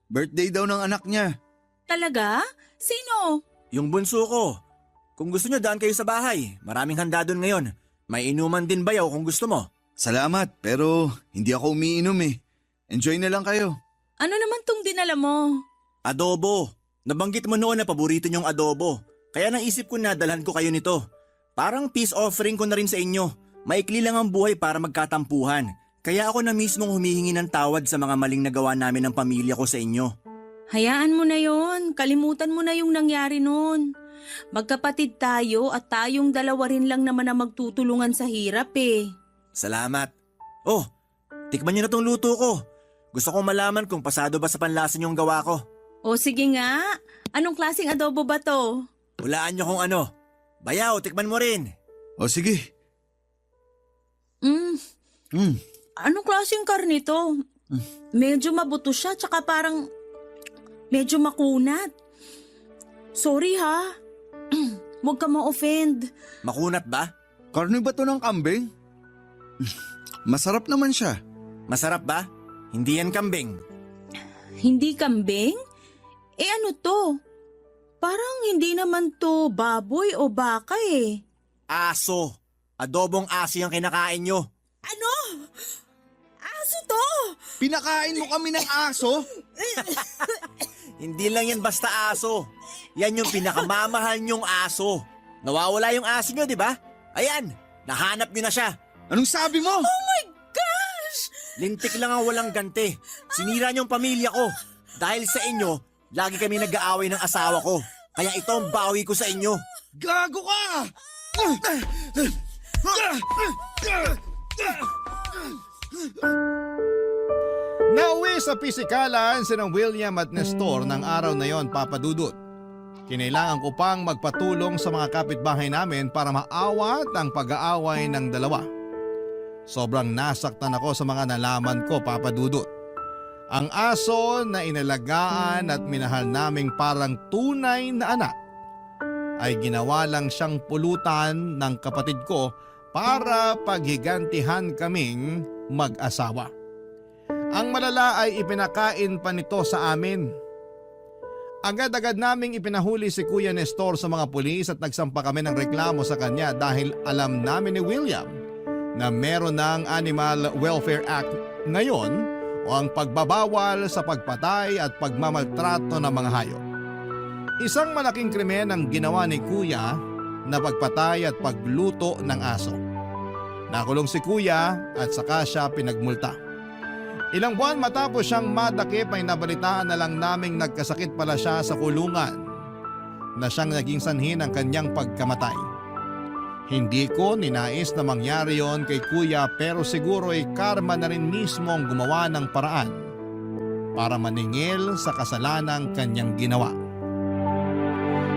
Birthday daw ng anak niya. Talaga? Sino? Yung bunso ko. Kung gusto nyo, daan kayo sa bahay. Maraming handa doon ngayon. May inuman din bayaw kung gusto mo. Salamat, pero hindi ako umiinom eh. Enjoy na lang kayo. Ano naman tong dinala mo? Adobo. Nabanggit mo noon na paborito nyong adobo. Kaya naisip ko na dalhan ko kayo nito. Parang peace offering ko na rin sa inyo. Maikli lang ang buhay para magkatampuhan. Kaya ako na mismong humihingi ng tawad sa mga maling nagawa namin ng pamilya ko sa inyo. Hayaan mo na yon. Kalimutan mo na yung nangyari noon. Magkapatid tayo at tayong dalawa rin lang naman ang magtutulungan sa hirap eh. Salamat. Oh, tikman nyo na tong luto ko. Gusto kong malaman kung pasado ba sa panlasa yung gawa ko. O sige nga, anong klaseng adobo ba to? Hulaan nyo kung ano. Bayaw, tikman mo rin. O sige. Anong klaseng karne to? Medyo mabuto siya tsaka parang medyo makunat. Sorry ha. Huwag ka ma-offend. Makunat ba? Karne ba to ng kambing? Masarap naman siya. Masarap ba? Hindi yan kambing. Hindi kambing? Eh ano to? Parang hindi naman to baboy o baka eh. Aso. Adobong aso yung kinakain nyo. Ano? Aso to? Pinakain mo kami ng aso? Hindi lang yan basta aso. Yan yung pinakamamahal nyong aso. Nawawala yung aso nyo, di ba? Ayan, nahanap nyo na siya. Anong sabi mo? Oh my gosh! Lintik lang ang walang ganti. Sinira niyong pamilya ko. Dahil sa inyo, lagi kami nag-aaway ng asawa ko. Kaya ito ang bawi ko sa inyo. Gago ka! Nauwi sa pisikalan sinang William at Nestor ng araw na yon, Papa Dudut. Kinailangan ko pang magpatulong sa mga kapitbahay namin para maawat ang pag-aaway ng dalawa. Sobrang nasaktan ako sa mga nalaman ko, Papa Dudut. Ang aso na inalagaan at minahal naming parang tunay na anak ay ginawa lang siyang pulutan ng kapatid ko para paghigantihan kaming mag-asawa. Ang malala ay ipinakain pa nito sa amin. Agad-agad naming ipinahuli si Kuya Nestor sa mga pulis at nagsampa kami ng reklamo sa kanya dahil alam namin ni William na meron ng Animal Welfare Act ngayon o ang pagbabawal sa pagpatay at pagmamaltrato ng mga hayop. Isang malaking krimen ang ginawa ni Kuya na pagpatay at pagluto ng aso. Nakulong si Kuya at saka siya pinagmulta. Ilang buwan matapos siyang madakip ay nabalitaan na lang naming nagkasakit pala siya sa kulungan na siyang naging sanhi ng kanyang pagkamatay. Hindi ko ninais na mangyari yon kay Kuya pero siguro ay karma na rin mismo ang gumawa ng paraan para maningil sa kasalanang kanyang ginawa.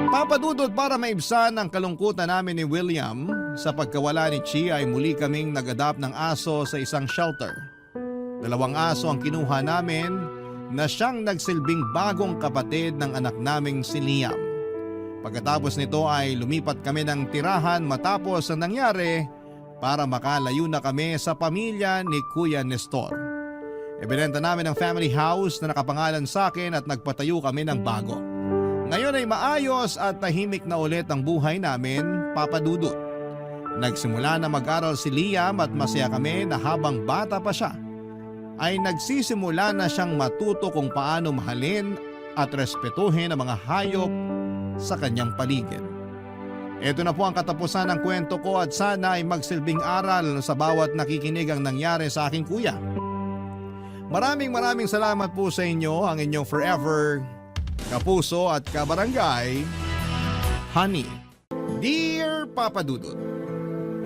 Papadudod para maibsan ang kalungkutan namin ni William sa pagkawala ni Chia ay muli kaming nag-adapt ng aso sa isang shelter. 2 aso ang kinuha namin na siyang nagsilbing bagong kapatid ng anak naming si Liam. Pagkatapos nito ay lumipat kami ng tirahan matapos ang nangyari para makalayo na kami sa pamilya ni Kuya Nestor. Ibinenta namin ang family house na nakapangalan sa akin at nagpatayo kami ng bago. Ngayon ay maayos at tahimik na ulit ang buhay namin, Papa Dudut. Nagsimula na mag-aral si Liam at masaya kami na habang bata pa siya ay nagsisimula na siyang matuto kung paano mahalin at respetuhin ang mga hayop sa kanyang paligid. Ito na po ang katapusan ng kwento ko at sana ay magsilbing aral sa bawat nakikinig ang nangyari sa aking kuya. Maraming salamat po sa inyo, ang inyong forever kapuso at kabarangay, Honey. Dear Papa Dudut,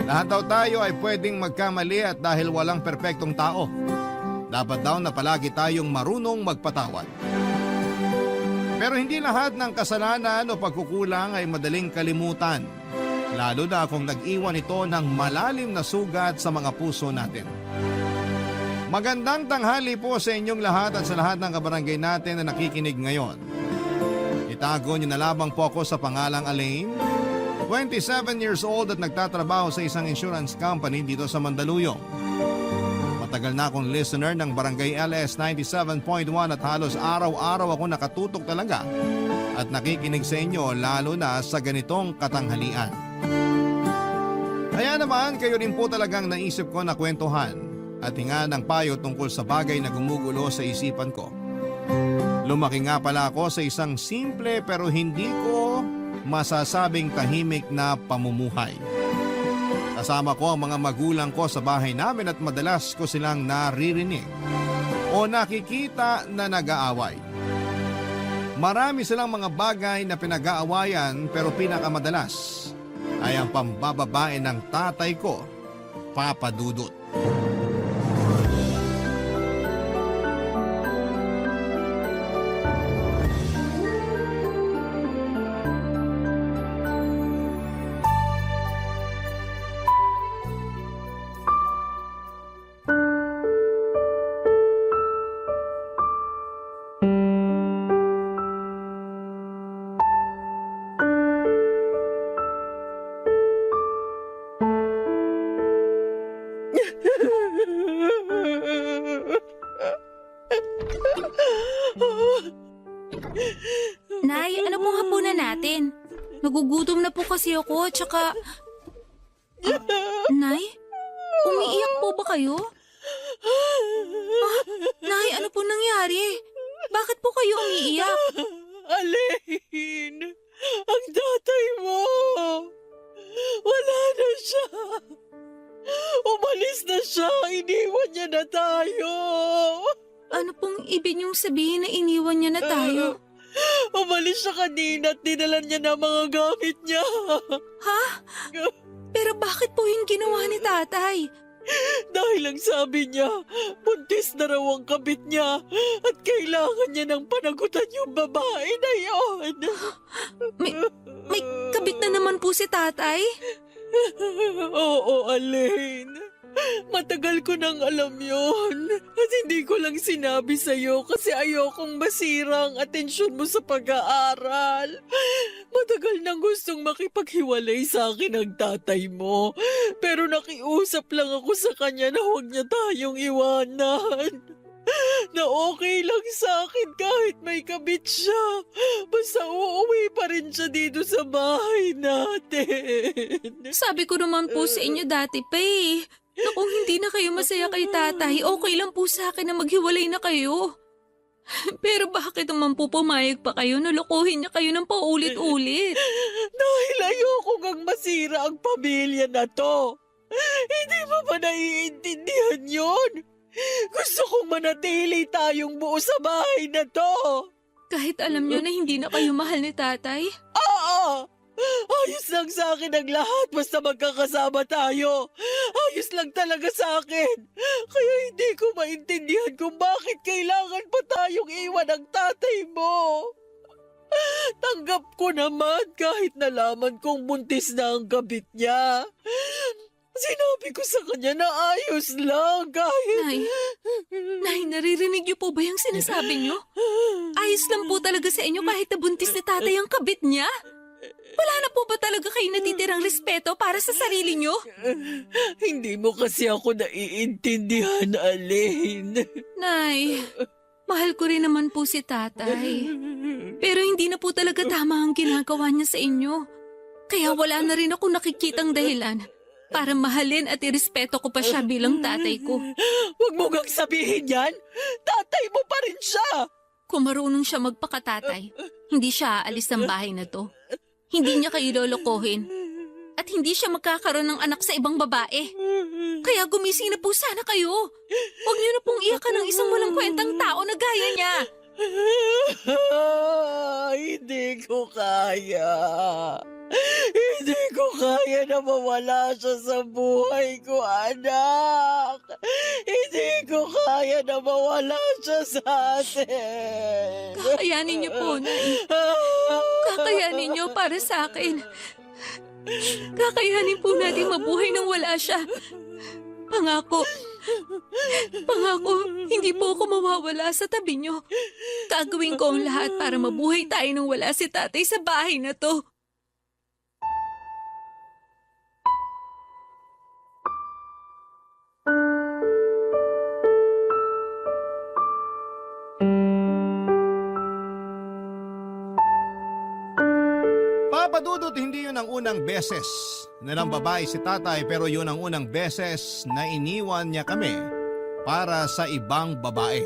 lahat daw tayo ay pwedeng magkamali at dahil walang perpektong tao, dapat daw na palagi tayong marunong magpatawad. Pero hindi lahat ng kasalanan o pagkukulang ay madaling kalimutan. Lalo na kung nag-iwan ito ng malalim na sugat sa mga puso natin. Magandang tanghali po sa inyong lahat at sa lahat ng kabarangay natin na nakikinig ngayon. Itago niyo na lamang po ako sa pangalang Elaine, 27 years old at nagtatrabaho sa isang insurance company dito sa Mandaluyong. Matagal na akong listener ng Barangay LS 97.1 at halos araw-araw ako nakatutok talaga at nakikinig sa inyo lalo na sa ganitong katanghalian. Kaya naman kayo rin po talagang naisip ko na kwentuhan at hinga ng payo tungkol sa bagay na gumugulo sa isipan ko. Lumaki nga pala ako sa isang simple pero hindi ko masasabing tahimik na pamumuhay. Kasama ko ang mga magulang ko sa bahay namin at madalas ko silang naririnig o nakikita na nag-aaway. Marami silang mga bagay na pinag-aawayan pero pinakamadalas ay ang pambababae ng tatay ko, Papa Dudut. Nay, ano pong hapunan natin? Nagugutom na po kasi ako, tsaka... Nay? Umiiyak po ba kayo? Nay, ano po nangyari? Bakit po kayo umiiyak? Elaine! Ang tatay mo! Wala na siya! Umalis na siya! Iniwan niya na tayo! Ano pong ibig niyong sabihin na iniwan niya na tayo? Umalis siya kanina at dinala niya na mga gamit niya. Ha? Pero bakit po yung ginawa ni tatay? Dahil ang sabi niya, buntis na raw ang kabit niya at kailangan niya ng panagutan yung babae na yon. May kabit na naman po si tatay? Oo, Elaine. Matagal ko nang alam yon at hindi ko lang sinabi sa'yo kasi ayokong masira ang atensyon mo sa pag-aaral. Matagal nang gustong makipaghiwalay sa akin ang tatay mo pero nakiusap lang ako sa kanya na huwag niya tayong iwanan. Na okay lang sa akin kahit may kabit siya. Basta uuwi pa rin siya dito sa bahay natin. Sabi ko naman po sa inyo dati pa eh. Na kung hindi na kayo masaya kay tatay, okay lang po sa akin na maghiwalay na kayo. Pero bakit naman po pumayag pa kayo na lokohin niya kayo ng paulit-ulit? Dahil ayoko ngang masira ang pamilya na to. Hindi mo ba naiintindihan yun? Gusto kong manatili tayong buo sa bahay na to. Kahit alam niyo na hindi na kayo mahal ni tatay? Oo! Ayos lang sa akin ang lahat basta magkakasama tayo. Ayos lang talaga sa akin. Kaya hindi ko maintindihan kung bakit kailangan pa tayong iwan ang tatay mo. Tanggap ko naman kahit nalaman kong buntis na ang kabit niya. Sinabi ko sa kanya na ayos lang kahit... Nay, naririnig niyo po ba yung sinasabi niyo? Ayos lang po talaga sa inyo kahit nabuntis ni tatay ang kabit niya? Wala na po ba talaga kayo natitirang respeto para sa sarili niyo? Hindi mo kasi ako naiintindihan, Elaine. Nay, mahal ko rin naman po si tatay. Pero hindi na po talaga tama ang ginagawa niya sa inyo. Kaya wala na rin ako nakikitang dahilan para mahalin at irespeto ko pa siya bilang tatay ko. Huwag mo gang sabihin yan! Tatay mo pa rin siya! Kung marunong siya magpakatatay, hindi siya aalis ng bahay na to. Hindi niya kayo lolokohin. At hindi siya magkakaroon ng anak sa ibang babae. Kaya gumising na po sana kayo. Huwag niyo na pong iyakan ng isang walang kwentang tao na gaya niya. Hindi ko kaya. Hindi ko kaya na mawala siya sa buhay ko, anak. Hindi ko kaya na mawala siya sa atin. Kakayanin niyo po, Nay. Kakayanin niyo para sa akin. Kakayanin po natin mabuhay nang wala siya. Pangako. Pangako, hindi po ako mawawala sa tabi niyo. Gagawin ko ang lahat para mabuhay tayo nang wala si tatay sa bahay na to. Papadudot, hindi yun ang unang beses na ng babae si tatay, pero yun ang unang beses na iniwan niya kami para sa ibang babae.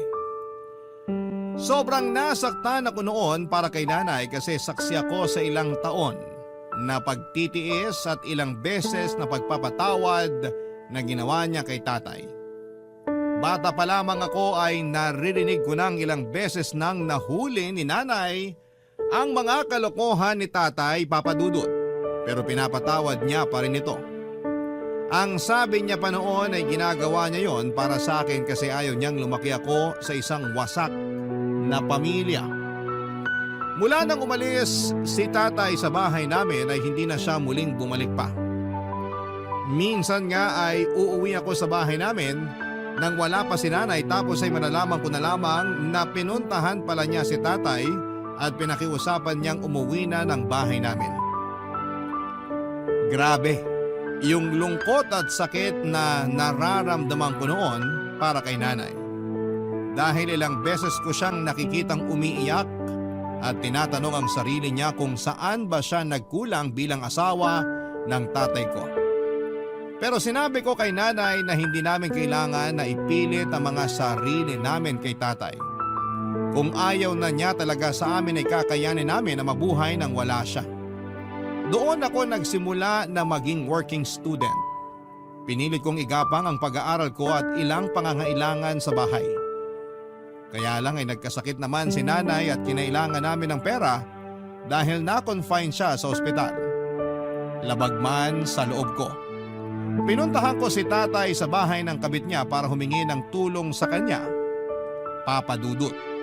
Sobrang nasaktan ako noon para kay nanay kasi saksi ako sa ilang taon na pagtitiis at ilang beses na pagpapatawad na ginawa niya kay tatay. Bata pa lamang ako ay naririnig ko ng ilang beses nang nahuli ni nanay ang mga kalokohan ni tatay, Papadudot, pero pinapatawad niya pa rin ito. Ang sabi niya pa noon ay ginagawa niya yon para sa akin kasi ayaw niyang lumaki ako sa isang wasak na pamilya. Mula nang umalis si tatay sa bahay namin ay hindi na siya muling bumalik pa. Minsan nga ay uuwi ako sa bahay namin nang wala pa si nanay, tapos ay malalaman ko na lamang na pinuntahan pala niya si tatay at pinakiusapan niyang umuwi na ng bahay namin. Grabe, yung lungkot at sakit na nararamdaman ko noon para kay nanay. Dahil ilang beses ko siyang nakikitang umiiyak at tinatanong ang sarili niya kung saan ba siya nagkulang bilang asawa ng tatay ko. Pero sinabi ko kay nanay na hindi namin kailangan na ipilit ang mga sarili namin kay tatay. Kung ayaw na niya talaga sa amin ay kakayanin namin na mabuhay nang wala siya. Doon ako nagsimula na maging working student. Pinilit kong igapang ang pag-aaral ko at ilang pangangailangan sa bahay. Kaya lang ay nagkasakit naman si nanay at kinailangan namin ng pera dahil na-confine siya sa ospital. Labag man sa loob ko. Pinuntahan ko si tatay sa bahay ng kabit niya para humingi ng tulong sa kanya, Papadudot.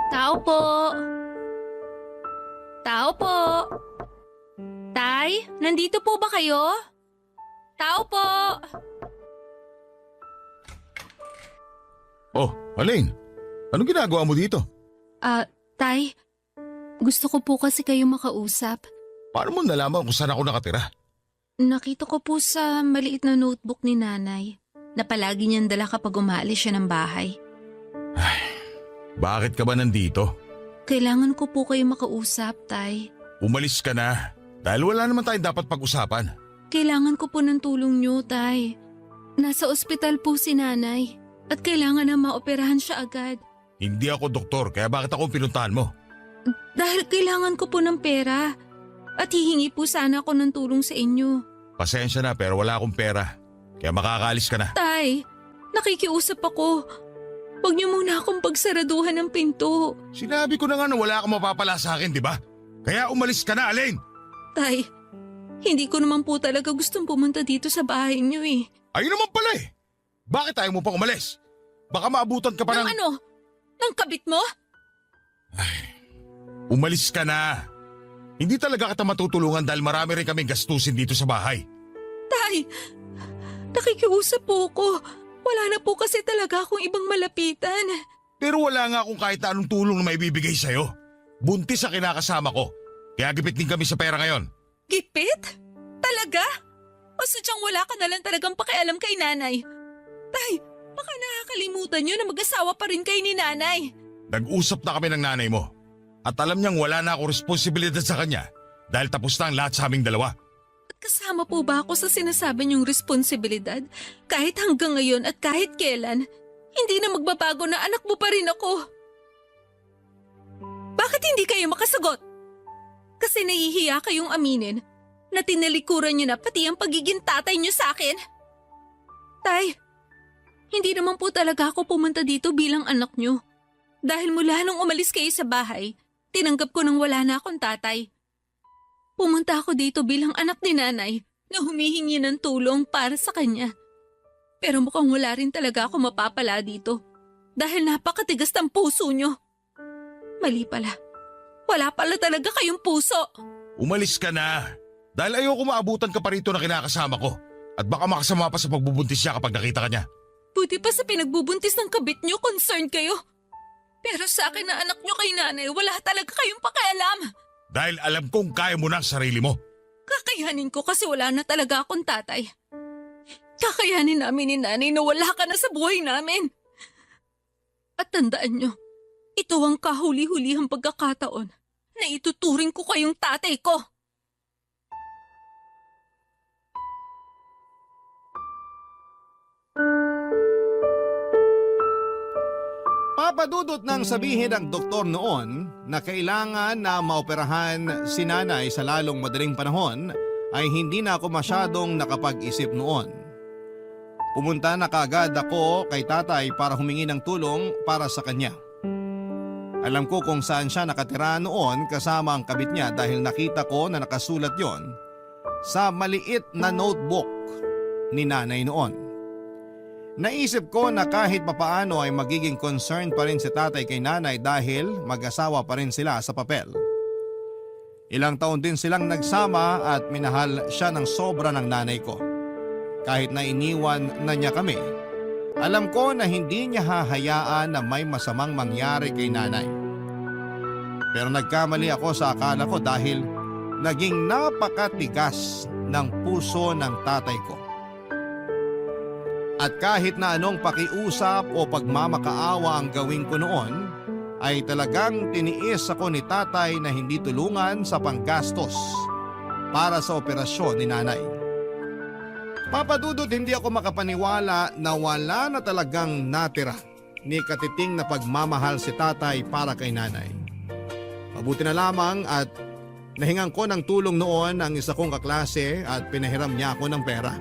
Tao po. Tao po. Tay, nandito po ba kayo? Tao po. Oh, Aline, anong ginagawa mo dito? Tay, gusto ko po kasi kayo makausap. Paano mo nalaman kung saan ako nakatira? Nakita ko po sa maliit na notebook ni nanay na palagi niyang dala kapag umaalis siya ng bahay. Bakit ka ba nandito? Kailangan ko po kayo makausap, Tay. Umalis ka na, dahil wala naman tayong dapat pag-usapan. Kailangan ko po ng tulong niyo, Tay. Nasa ospital po si nanay at kailangan na maoperahan siya agad. Hindi ako doktor, kaya bakit ako pinuntahan mo? Dahil kailangan ko po ng pera at hihingi po sana ako ng tulong sa inyo. Pasensya na pero wala akong pera, kaya makakaalis ka na. Tay, nakikiusap ako. Huwag niyo muna akong pagsaraduhan ng pinto. Sinabi ko na nga na wala akong mapapala sa akin, di ba? Kaya umalis ka na, Aline! Tay, hindi ko naman po talaga gustong pumunta dito sa bahay niyo eh. Ayun naman pala eh! Bakit ayaw mo pang umalis? Baka maabutan ka pa ng... Ano? Nang kabit mo? Umalis ka na! Hindi talaga kita matutulungan dahil marami rin kaming gastusin dito sa bahay. Tay, nakikiusap po ako. Wala na po kasi talaga akong ibang malapitan. Pero wala nga akong kahit na anong tulong na maibibigay sa'yo. Buntis sa kinakasama ko. Kaya gipit din kami sa pera ngayon. Gipit? Talaga? O sadyang wala ka na lang talagang pakialam kay nanay? Tay, baka nakakalimutan niyo na mag-asawa pa rin kayo ni nanay. Nag-usap na kami ng nanay mo. At alam niyang wala na akong responsibilidad sa kanya dahil tapos na ang lahat sa aming dalawa. Kasama po ba ako sa sinasabi niyong responsibilidad? Kahit hanggang ngayon at kahit kailan, hindi na magbabago na anak mo pa rin ako. Bakit hindi kayo makasagot? Kasi nahihiya kayong aminin na tinalikuran niyo na pati ang pagiging tatay niyo sa akin. Tay, hindi naman po talaga ako pumunta dito bilang anak niyo. Dahil mula nung umalis kayo sa bahay, tinanggap ko nang wala na akong tatay. Pumunta ako dito bilang anak ni nanay na humihingi ng tulong para sa kanya. Pero mukhang wala rin talaga ako mapapala dito dahil napakatigas ng puso niyo. Mali pala. Wala pala talaga kayong puso. Umalis ka na. Dahil ayoko maabutan ka pa rito na kinakasama ko. At baka makasama pa sa pagbubuntis niya kapag nakita ka niya. Buti pa sa pinagbubuntis ng kabit niyo, concerned kayo. Pero sa akin na anak niyo kay nanay, wala talaga kayong pakialam. Dahil alam kong kaya mo na ang sarili mo. Kakayanin ko kasi wala na talaga akong tatay. Kakayanin namin ni nanay na wala ka na sa buhay namin. At tandaan niyo, ito ang kahuli-hulihang pagkakataon na ituturing ko kayong tatay ko. Papadudot nang sabihin ng doktor noon na kailangan na maoperahan si nanay sa lalong madaling panahon ay hindi na ako masyadong nakapag-isip noon. Pumunta na kaagad ako kay tatay para humingi ng tulong para sa kanya. Alam ko kung saan siya nakatira noon kasama ang kabit niya dahil nakita ko na nakasulat yon sa maliit na notebook ni nanay noon. Naisip ko na kahit papaano ay magiging concerned pa rin si tatay kay nanay dahil mag-asawa pa rin sila sa papel. Ilang taon din silang nagsama at minahal siya ng sobra ng nanay ko. Kahit na iniwan na niya kami, alam ko na hindi niya hahayaan na may masamang mangyari kay nanay. Pero nagkamali ako sa akala ko dahil naging napakatigas ng puso ng tatay ko. At kahit na anong pakiusap o pagmamakaawa ang gawin ko noon, ay talagang tiniis ako ni tatay na hindi tulungan sa panggastos para sa operasyon ni nanay. Papadudot hindi ako makapaniwala na wala na talagang natira ni katiting na pagmamahal si tatay para kay nanay. Mabuti na lamang at nahingan ko ng tulong noon ang isa kong kaklase at pinahiram niya ako ng pera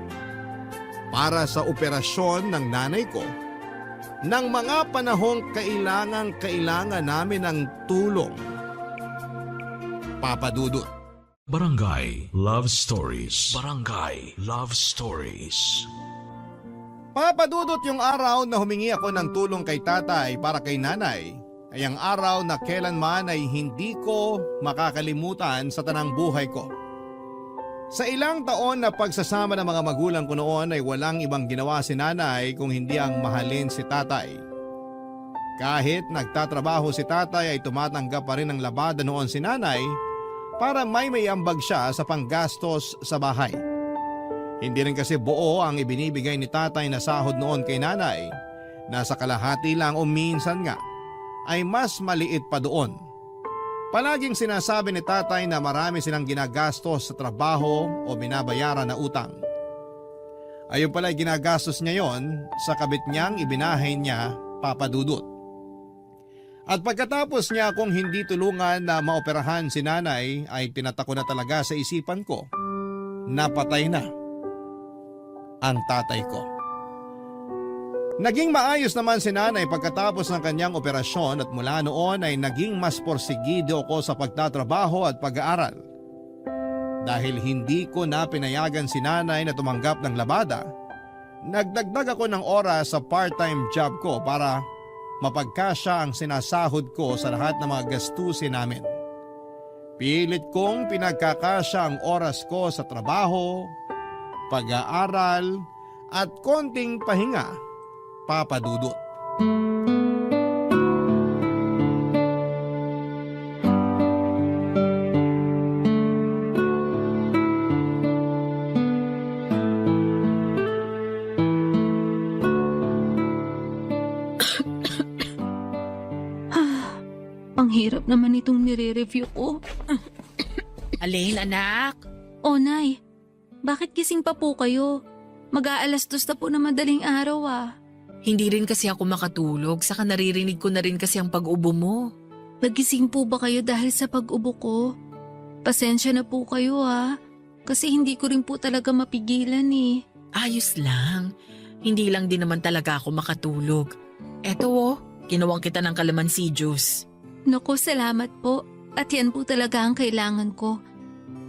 para sa operasyon ng nanay ko ng mga panahong kailangan namin ng tulong. Papadudot. Barangay Love Stories. Barangay Love Stories. Papadudot yung araw na humingi ako ng tulong kay tatay para kay nanay ay ang araw na kailanman ay hindi ko makakalimutan sa tanang buhay ko. Sa ilang taon na pagsasama ng mga magulang ko noon ay walang ibang ginawa si nanay kung hindi ang mahalin si tatay. Kahit nagtatrabaho si tatay ay tumatanggap pa rin ng labada noon si nanay para may ambag siya sa panggastos sa bahay. Hindi rin kasi buo ang ibinibigay ni tatay na sahod noon kay nanay. Nasa kalahati lang o minsan nga ay mas maliit pa doon. Palaging sinasabi ni tatay na marami silang ginagastos sa trabaho o binabayaran na utang. Ayun pala ginagastos niya yon sa kabit niyang ibinahay niya, Papadudot. At pagkatapos niya akong hindi tulungan na maoperahan si nanay ay tinatako na talaga sa isipan ko na patay na ang tatay ko. Naging maayos naman si nanay pagkatapos ng kanyang operasyon at mula noon ay naging mas porsigido ako sa pagtatrabaho at pag-aaral. Dahil hindi ko na pinayagan si nanay na tumanggap ng labada, nagdagdag ako ng oras sa part-time job ko para mapagkasya ang sinasahod ko sa lahat ng mga gastusin namin. Pilit kong pinagkakasya ang oras ko sa trabaho, pag-aaral at konting pahinga, Papadudot. Ang hirap naman itong nire-review ko. Alin, anak? O Nay, bakit gising pa po kayo? Mag-aalas 2 na po na madaling araw ah. Hindi rin kasi ako makatulog, saka naririnig ko na rin kasi ang pag-ubo mo. Nagising po ba kayo dahil sa pag-ubo ko? Pasensya na po kayo kasi hindi ko rin po talaga mapigilan eh. Ayos lang. Hindi lang din naman talaga ako makatulog. Eto ginawang kita ng kalamansi juice. Naku, salamat po. At yan po talaga ang kailangan ko.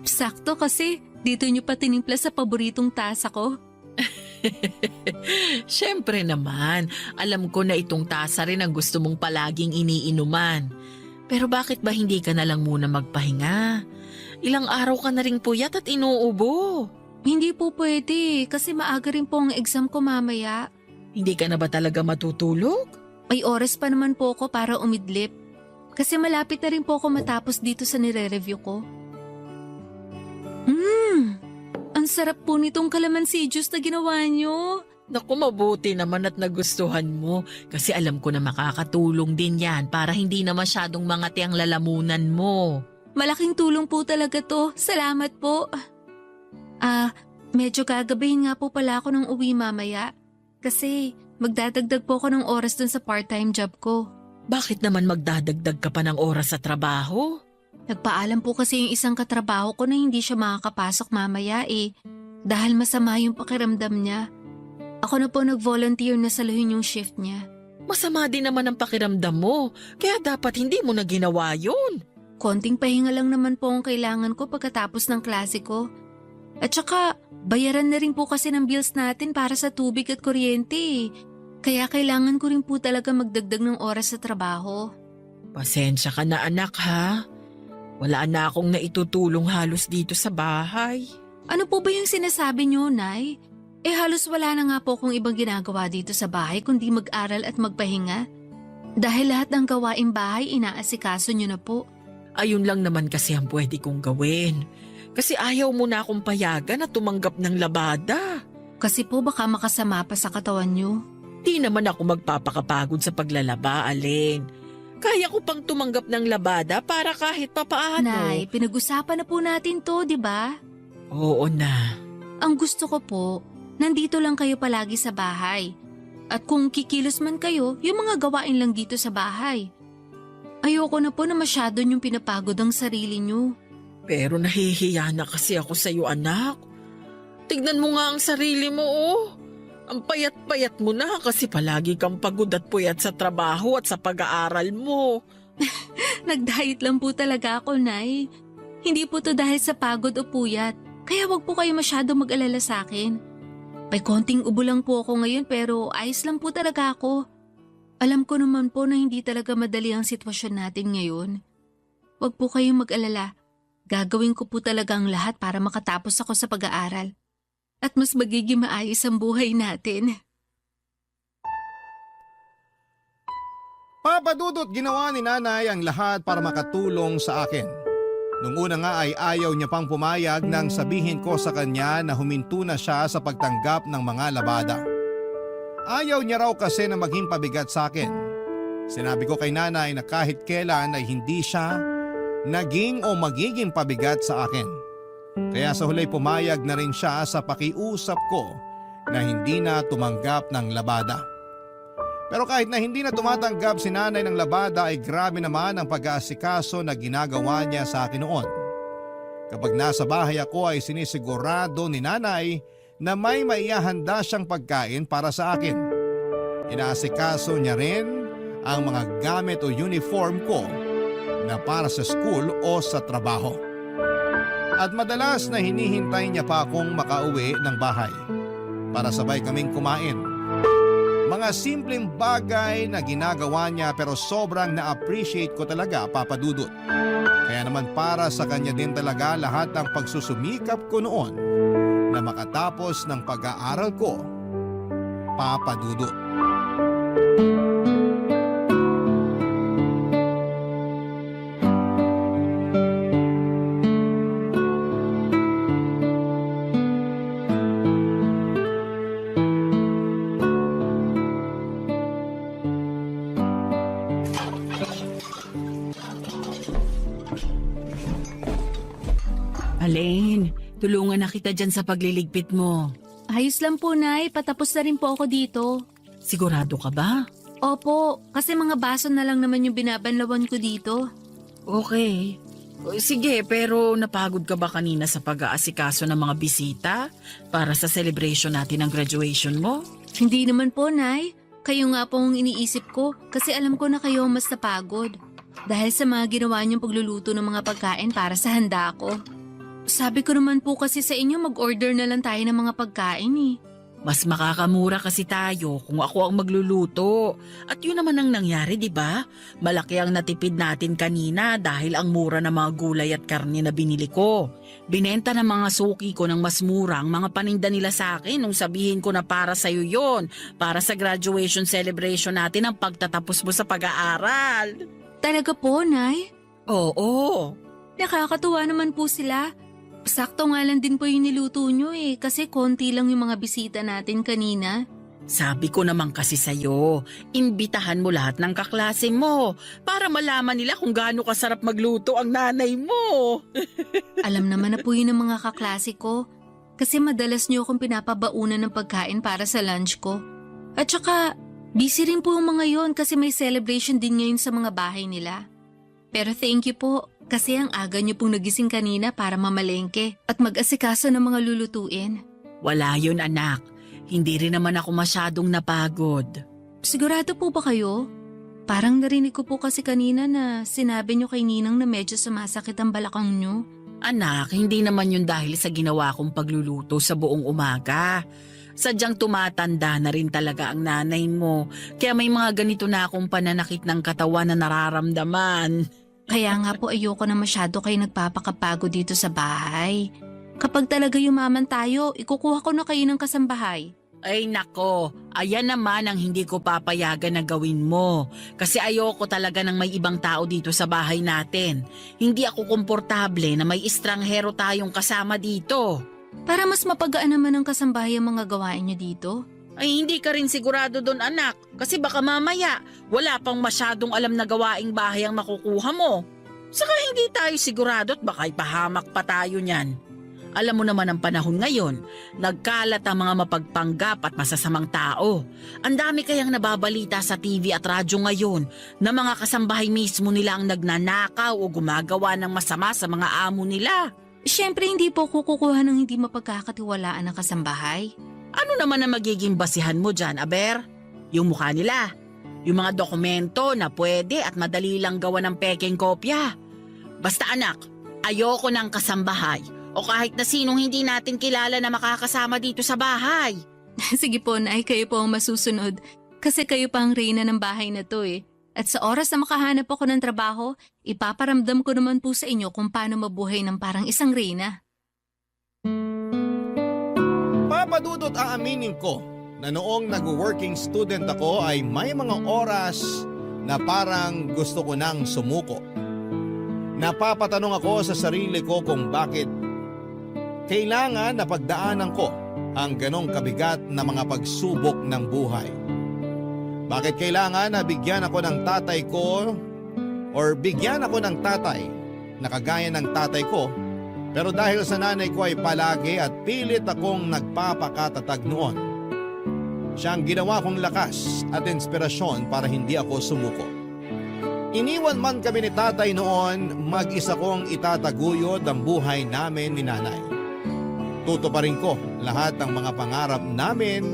Sakto kasi dito niyo pa tinimpla sa paboritong tasa ko. Siyempre naman, alam ko na itong tasa rin ang gusto mong palaging iniinuman. Pero bakit ba hindi ka na lang muna magpahinga? Ilang araw ka na ring puyat at inuubo. Hindi po pwede kasi maaga rin po ang exam ko mamaya. Hindi ka na ba talaga matutulog? May oras pa naman po ako para umidlip. Kasi malapit na rin po ako matapos dito sa nire-review ko. Ang sarap po nitong kalamansi juice na ginawa niyo. Naku, mabuti naman at nagustuhan mo. Kasi alam ko na makakatulong din yan para hindi na masyadong mangati ang lalamunan mo. Malaking tulong po talaga to. Salamat po. Medyo gagabahin nga po pala ako ng uwi mamaya. Kasi magdadagdag po ako ng oras dun sa part-time job ko. Bakit naman magdadagdag ka pa ng oras sa trabaho? Nagpaalam po kasi yung isang katrabaho ko na hindi siya makakapasok mamaya dahil masama yung pakiramdam niya. Ako na po nag-volunteer na saluhin yung shift niya. Masama din naman ang pakiramdam mo, kaya dapat hindi mo na ginawa yun. Konting pahinga lang naman po ang kailangan ko pagkatapos ng klase ko. At saka, bayaran na rin po kasi ng bills natin para sa tubig at kuryente. Kaya kailangan ko rin po talaga magdagdag ng oras sa trabaho. Pasensya ka na anak ha. Wala na akong naitutulong halos dito sa bahay. Ano po ba yung sinasabi niyo, Nay? Halos wala na nga po kung ibang ginagawa dito sa bahay kundi mag-aral at magpahinga. Dahil lahat ng gawaing bahay inaasikaso niyo na po. Ayun lang naman kasi ang pwede kong gawin. Kasi ayaw mo na akong payagan na tumanggap ng labada. Kasi po baka makasama pa sa katawan niyo. Di naman ako magpapakapagod sa paglalaba, Alin. Kaya ko pang tumanggap ng labada para kahit papaano. Nay, pinag-usapan na po natin to, di ba? Oo na. Ang gusto ko po, nandito lang kayo palagi sa bahay. At kung kikilos man kayo, yung mga gawain lang dito sa bahay. Ayoko na po na masyado niyong pinapagod ang sarili niyo. Pero nahihiya na kasi ako sa iyo, anak. Tignan mo nga ang sarili mo, Ang payat-payat mo na kasi palagi kang pagod at puyat sa trabaho at sa pag-aaral mo. Nag-diet lang po talaga ako, Nay. Hindi po to dahil sa pagod o puyat. Kaya wag po kayo masyado mag-alala sa akin. May konting ubo lang po ako ngayon pero ayos lang po talaga ako. Alam ko naman po na hindi talaga madali ang sitwasyon natin ngayon. Wag po kayong mag-alala. Gagawin ko po talaga ang lahat para makatapos ako sa pag-aaral. At mas magiging maayos ang buhay natin. Papadudot ginawa ni nanay ang lahat para makatulong sa akin. Nung una nga ay ayaw niya pang pumayag nang sabihin ko sa kanya na huminto na siya sa pagtanggap ng mga labada. Ayaw niya raw kasi na maging pabigat sa akin. Sinabi ko kay nanay na kahit kailan ay hindi siya naging o magiging pabigat sa akin. Kaya sa huli pumayag na rin siya sa pakiusap ko na hindi na tumanggap ng labada. Pero kahit na hindi na tumatanggap si nanay ng labada ay grabe naman ang pag-aasikaso na ginagawa niya sa akin noon. Kapag nasa bahay ako ay sinisigurado ni nanay na may maihahanda siyang pagkain para sa akin. Inaasikaso niya rin ang mga gamit o uniform ko na para sa school o sa trabaho. At madalas na hinihintay niya pa akong makauwi ng bahay para sabay kaming kumain. Mga simpleng bagay na ginagawa niya pero sobrang na-appreciate ko talaga, Papa Dudut. Kaya naman para sa kanya din talaga lahat ng pagsusumikap ko noon na makatapos ng pag-aaral ko, Papa Dudut. Alin, tulungan na kita dyan sa pagliligpit mo. Ayos lang po, Nay. Patapos na rin po ako dito. Sigurado ka ba? Opo, kasi mga baso na lang naman yung binabanlawan ko dito. Okay. Sige, pero napagod ka ba kanina sa pag-aasikaso ng mga bisita para sa celebration natin ng graduation mo? Hindi naman po, Nay. Kayo nga po ang iniisip ko kasi alam ko na kayo ang mas napagod. Dahil sa mga ginawa niyong pagluluto ng mga pagkain para sa handa ko. Sabi ko naman po kasi sa inyo mag-order na lang tayo ng mga pagkain eh. Mas makakamura kasi tayo kung ako ang magluluto. At yun naman ang nangyari, di ba? Malaki ang natipid natin kanina dahil ang mura ng mga gulay at karne na binili ko. Binenta ng mga suki ko ng mas mura ang mga paninda nila sa akin nung sabihin ko na para sa'yo yon, para sa graduation celebration natin ang pagtatapos mo sa pag-aaral. Talaga po, Nay? Oo. Nakakatuwa naman po sila. Sakto nga lang din po yung niluto nyo eh, kasi konti lang yung mga bisita natin kanina. Sabi ko naman kasi sa'yo, imbitahan mo lahat ng kaklase mo para malaman nila kung gaano kasarap magluto ang nanay mo. Alam naman na po yun ng mga kaklase ko, kasi madalas nyo akong pinapabaunan ng pagkain para sa lunch ko. At saka, busy rin po yung mga yon kasi may celebration din ngayon sa mga bahay nila. Pero thank you po. Kasi ang aga niyo pong nagising kanina para mamalengke at mag-asikaso ng mga lulutuin. Wala yun anak, hindi rin naman ako masyadong napagod. Sigurado po ba kayo? Parang narinig ko po kasi kanina na sinabi niyo kay Ninang na medyo sumasakit ang balakang niyo. Anak, hindi naman yun dahil sa ginawa kong pagluluto sa buong umaga. Sadyang tumatanda na rin talaga ang nanay mo, kaya may mga ganito na akong pananakit ng katawan na nararamdaman. Kaya nga po ayoko na masyado kayo nagpapakapagod dito sa bahay. Kapag talaga yumaman tayo, ikukuha ko na kayo ng kasambahay. Ay nako, ayan naman ang hindi ko papayagan na gawin mo. Kasi ayoko talaga ng may ibang tao dito sa bahay natin. Hindi ako komportable na may estranghero tayong kasama dito. Para mas mapagaan naman ang kasambahay ang mga gawain niyo dito. Ay hindi ka rin sigurado doon anak, kasi baka mamaya wala pang masyadong alam na gawaing bahay ang makukuha mo. Saka hindi tayo sigurado at baka ipahamak pa tayo niyan. Alam mo naman ang panahon ngayon, nagkalat ang mga mapagpanggap at masasamang tao. Ang dami kayang nababalita sa TV at radyo ngayon na mga kasambahay mismo nila ang nagnanakaw o gumagawa ng masama sa mga amo nila. Siyempre hindi po kukuha ng hindi mapagkakatiwalaan ng kasambahay. Ano naman ang magiging basihan mo dyan, Aber? Yung mukha nila. Yung mga dokumento na pwede at madali lang gawa ng peking kopya. Basta anak, ayoko ng kasambahay o kahit na sinong hindi natin kilala na makakasama dito sa bahay. Sige po, Nay, kayo po ang masusunod. Kasi kayo pa ang reyna ng bahay na to eh. At sa oras na makahanap ako ng trabaho, ipaparamdam ko naman po sa inyo kung paano mabuhay ng parang isang reyna. Papadudot aaminin ko na noong nag-working student ako ay may mga oras na parang gusto ko nang sumuko. Napapatanong ako sa sarili ko kung bakit kailangan na pagdaanan ko ang ganong kabigat na mga pagsubok ng buhay. Bakit kailangan na bigyan ako ng tatay ko or bigyan ako ng tatay na kagaya ng tatay ko, pero dahil sa nanay ko ay palagi at pilit akong nagpapakatatag noon. Siya ang ginawa kong lakas at inspirasyon para hindi ako sumuko. Iniwan man kami ni tatay noon, mag-isa kong itataguyod ang buhay namin ni nanay. Tutuparin ko lahat ng mga pangarap namin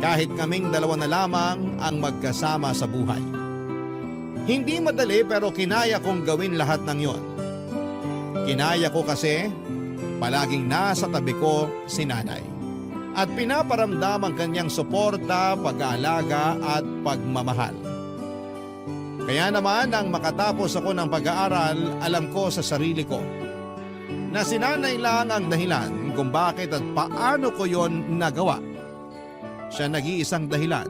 kahit kaming dalawa na lamang ang magkasama sa buhay. Hindi madali pero kinaya kong gawin lahat ng yon. Kinaya ko kasi palaging nasa tabi ko si nanay at pinaparamdam ang kanyang suporta, pag-aalaga at pagmamahal. Kaya naman nang makatapos ako ng pag-aaral, alam ko sa sarili ko na si nanay lang ang dahilan kung bakit at paano ko yon nagawa. Siya nag-iisang dahilan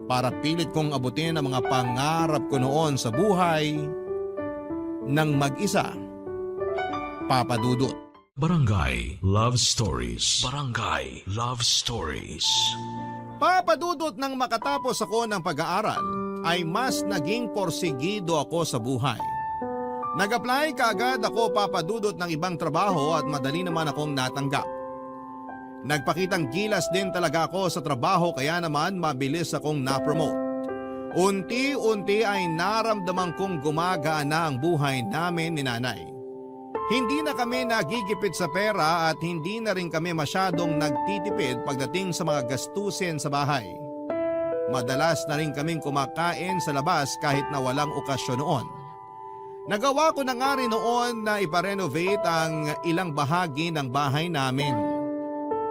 para pilit kong abutin ang mga pangarap ko noon sa buhay ng mag-isa. Papa Dudut. Barangay Love Stories. Barangay Love Stories. Papa Dudut, nang makatapos ako ng pag-aaral ay mas naging porsigido ako sa buhay. Nag-apply kaagad ako, Papa Dudut, ng ibang trabaho at madali naman akong natanggap. Nagpakitang gilas din talaga ako sa trabaho kaya naman mabilis akong na-promote. Unti-unti ay naramdaman kong gumagaan na ang buhay namin ni nanay. Hindi na kami nagigipit sa pera at hindi na rin kami masyadong nagtitipid pagdating sa mga gastusin sa bahay. Madalas na rin kaming kumakain sa labas kahit na walang okasyon noon. Nagawa ko na nga rin noon na iparenovate ang ilang bahagi ng bahay namin.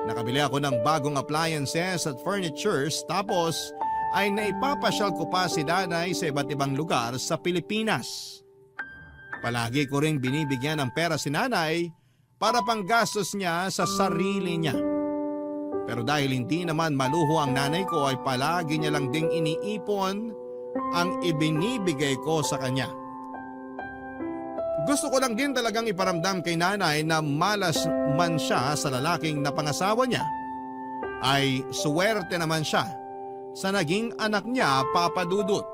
Nakabili ako ng bagong appliances at furnitures tapos ay naipapasyal ko pa si nanay sa iba't ibang lugar sa Pilipinas. Palagi ko ring binibigyan ng pera si nanay para panggastos niya sa sarili niya. Pero dahil hindi naman maluho ang nanay ko ay palagi niya lang ding iniipon ang ibinibigay ko sa kanya. Gusto ko lang din talagang iparamdam kay nanay na malas man siya sa lalaking napangasawa niya, ay suwerte naman siya sa naging anak niya, Papa Dudut.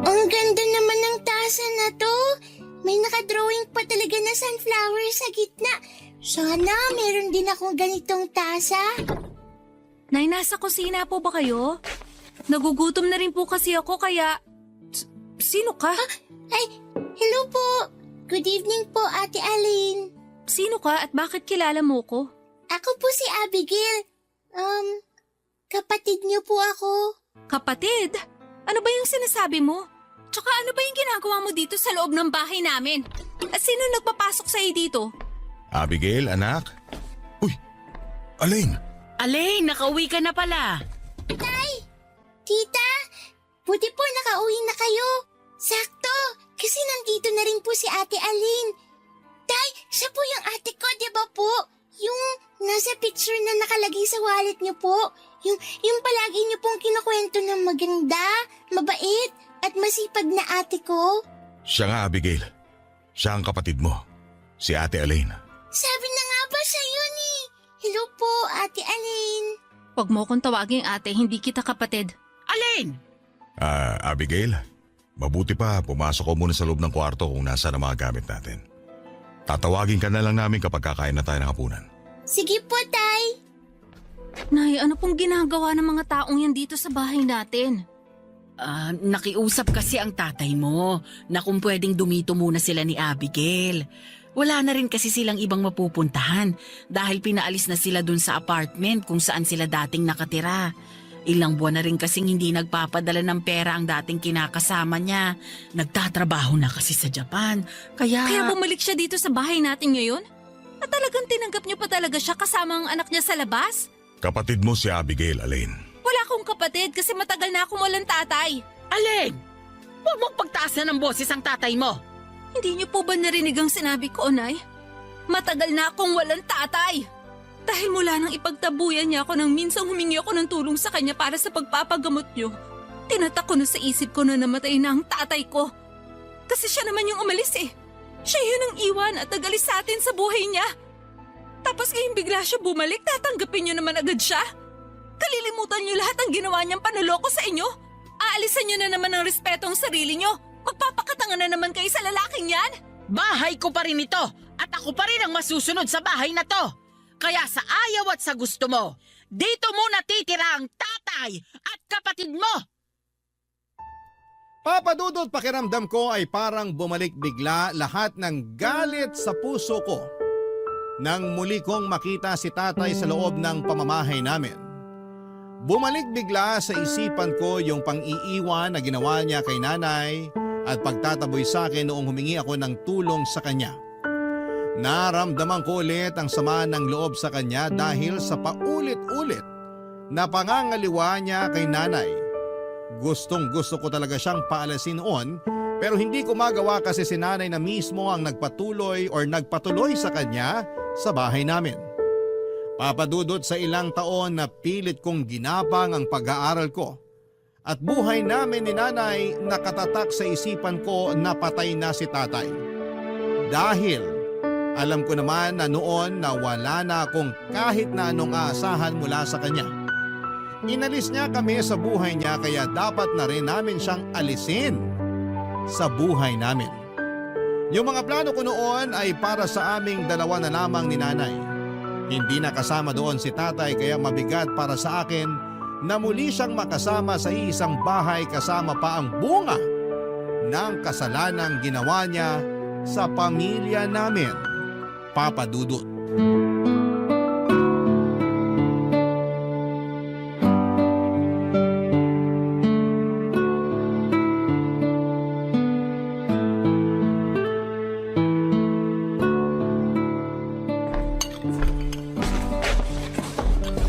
Ang ganda naman ng tasa na to. May nakadrawing pa talaga na sunflower sa gitna. Sana meron din akong ganitong tasa. Nay, nasa kusina po ba kayo? Nagugutom na rin po kasi ako kaya... Sino ka? Ay, hello po. Good evening po, Ate Aline. Sino ka at bakit kilala mo ko? Ako po si Abigail. Kapatid niyo po ako. Kapatid? Ano ba yung sinasabi mo? Tsaka ano ba yung ginagawa mo dito sa loob ng bahay namin? At sino nagpapasok sa'yo dito? Abigail, anak? Uy, Alain! Alain, nakauwi ka na pala. Tita, buti po nakauwi na kayo. Sakto, kasi nandito na rin po si Ate Aline. Tay, siya po yung ate ko, di ba po? Yung nasa picture na nakalagay sa wallet niyo po. Yung palagi niyo pong kinukwento na maganda, mabait, at masipag na ate ko. Siya nga, Abigail. Siya ang kapatid mo, si Ate Alain. Sabi na nga ba sa'yo ni? Hello po, Ate Aline. Huwag mo akong tawaging ate, hindi kita kapatid. Alain! Abigail, mabuti pa pumasok ko muna sa loob ng kwarto kung nasaan ang mga gamit natin. Tatawagin ka na lang namin kapag kakain na tayo ng hapunan. Sige po, Tay. Nay, ano pong ginagawa ng mga taong yan dito sa bahay natin? Nakiusap kasi ang tatay mo na kung pwedeng dumito muna sila ni Abigail. Wala na rin kasi silang ibang mapupuntahan dahil pinaalis na sila dun sa apartment kung saan sila dating nakatira. Ilang buwan na rin kasing hindi nagpapadala ng pera ang dating kinakasama niya. Nagtatrabaho na kasi sa Japan. Kaya bumalik siya dito sa bahay natin ngayon? At talagang tinanggap niyo pa talaga siya kasama ang anak niya sa labas? Kapatid mo si Abigail, Alain. Wala akong kapatid kasi matagal na akong walang tatay. Alain! Huwag mong pagtaas na ng boses ang tatay mo. Hindi niyo po ba narinig ang sinabi ko, Nay? Matagal na akong walang tatay. Dahil mula nang ipagtabuyan niya ako nang minsang humingi ako ng tulong sa kanya para sa pagpapagamot niyo, tinatak ko na sa isip ko na namatay na ang tatay ko. Kasi siya naman yung umalis eh. Siya yun ang iwan at nagalis sa atin sa buhay niya. Tapos ngayong bigla siya bumalik, tatanggapin niyo naman agad siya. Kalilimutan niyo lahat ng ginawa niyang panuloko sa inyo. Aalisan niyo na naman ng respeto ang sarili niyo. Magpapakatanga na naman kayo sa lalaking yan. Bahay ko pa rin ito at ako pa rin ang masusunod sa bahay na to. Kaya sa ayaw at sa gusto mo, dito muna titira ang tatay at kapatid mo. Papa Dudut, pakiramdam ko ay parang bumalik bigla lahat ng galit sa puso ko nang muli kong makita si tatay sa loob ng pamamahay namin. Bumalik bigla sa isipan ko yung pang-iiwan na ginawa niya kay nanay at pagtataboy sa akin noong humingi ako ng tulong sa kanya. Naramdaman ko ulit ang sama ng loob sa kanya dahil sa paulit-ulit na pangangaliwa niya kay nanay. Gustong gusto ko talaga siyang paalasin noon pero hindi ko magawa kasi si nanay na mismo ang nagpatuloy sa kanya sa bahay namin. Papadudot sa ilang taon na pilit kong ginapang ang pag-aaral ko at buhay namin ni nanay nakatatak sa isipan ko na patay na si tatay. Dahil alam ko naman na noon na wala na akong kahit na anong aasahan mula sa kanya. Inalis niya kami sa buhay niya kaya dapat na rin namin siyang alisin sa buhay namin. Yung mga plano ko noon ay para sa aming dalawa na lamang ni nanay. Hindi na kasama doon si tatay kaya mabigat para sa akin na muli siyang makasama sa isang bahay kasama pa ang bunga ng kasalanang ginawa niya sa pamilya namin. Papa Dudut.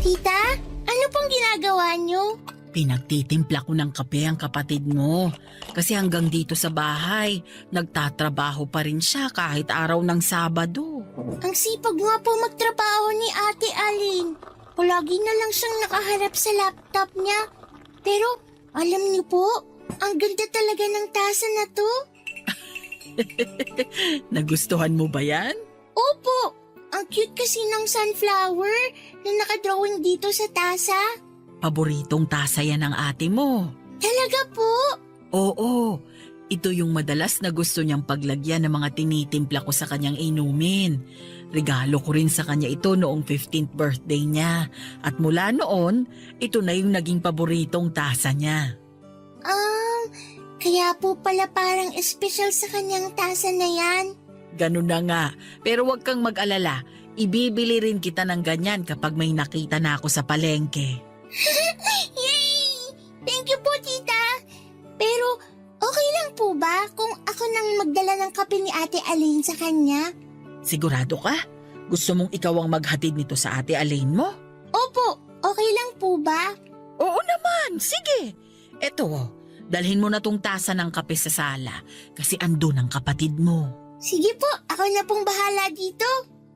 Tita, ano pong ginagawa niyo? Pinagtitimpla ko ng kape ang kapatid mo. Kasi hanggang dito sa bahay, nagtatrabaho pa rin siya kahit araw ng Sabado. Ang sipag nga po magtrabaho ni Ate Alin. Palagi na lang siyang nakaharap sa laptop niya. Pero alam niyo po, ang ganda talaga ng tasa na to. Nagustuhan mo ba yan? Opo, ang cute kasi ng sunflower na nakadrawing dito sa tasa. Paboritong tasa yan ng ate mo. Talaga po? Oo, ito yung madalas na gusto niyang paglagyan ng mga tinitimpla ko sa kanyang inumin. Regalo ko rin sa kanya ito noong 15th birthday niya. At mula noon, ito na yung naging paboritong tasa niya. Kaya po pala parang espesyal sa kanyang tasa na yan. Ganun na nga, pero huwag kang mag-alala. Ibibili rin kita ng ganyan kapag may nakita na ako sa palengke. Yay! Thank you po, tita. Pero okay lang po ba kung ako nang magdala ng kape ni Ate Alin sa kanya? Sigurado ka? Gusto mong ikaw ang maghatid nito sa ate Alain mo? Opo, okay lang po ba? Oo naman, sige. Eto, dalhin mo na tong tasa ng kape sa sala kasi andun ang kapatid mo. Sige po, ako na pong bahala dito.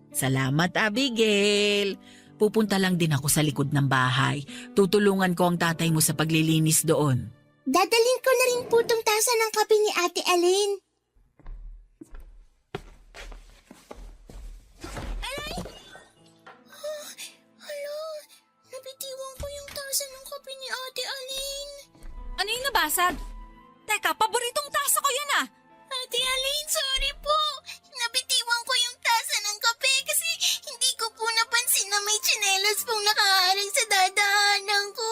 Salamat, Abigail. Pupunta lang din ako sa likod ng bahay. Tutulungan ko ang tatay mo sa paglilinis doon. Dadalhin ko na rin po tong tasa ng kape ni Ate Alin. Hala, nabitiwan ko yung tasa ng kape ni Ate Alin. Ano yung nabasag? Teka, paboritong tasa ko yan ah! Ate Alin, sorry po. Nabitiwan ko yung tasa ng kape kasi hindi ko po napansin na may tsinelas pong nakaharang sa dadaanan ko.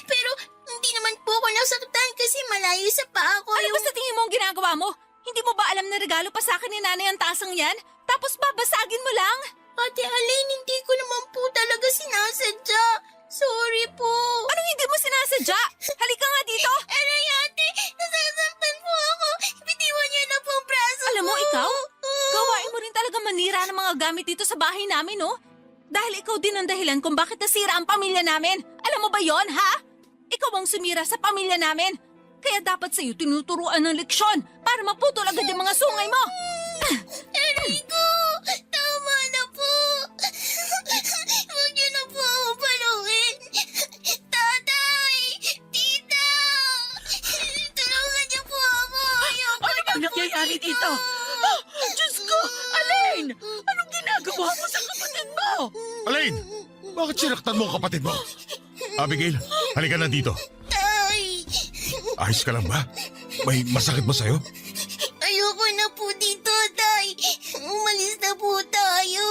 Pero hindi naman po ako nasaktan kasi malayo sa paa ko Ano ba sa tingin mo ang ginagawa mo? Hindi mo ba alam na regalo pa sa akin ni nanay ang tasang yan? Tapos babasagin mo lang? Ate Alin, hindi ko naman po talaga sinasadya. Sorry po. Anong hindi mo sinasadya? Halika nga dito! Aray ate, nasasaktan po ako. Bitiwan niyo na po ang braso ko. Alam mo, ikaw? Gawain mo rin talaga manira ng mga gamit dito sa bahay namin, no? Dahil ikaw din ang dahilan kung bakit nasira ang pamilya namin. Alam mo ba yon, ha? Ikaw ang sumira sa pamilya namin. Kaya dapat sa'yo tinuturuan ng leksyon para maputol agad yung mga sungay mo. Aray ko, tama na po. Huwag niyo na po ako paluin. Tatay, tita, tulungan niyo po ako. Ayoko na Ano nangyayari dito? Oh, Diyos ko! Alain! Anong ginagawa mo sa kapatid mo? Alain, bakit sinaktan mo ang kapatid mo? Abigail, halika na dito. Tay, Ayos ka lang ba? May masakit ba sa'yo? ayoko na po dito, tay. Umalis na po tayo.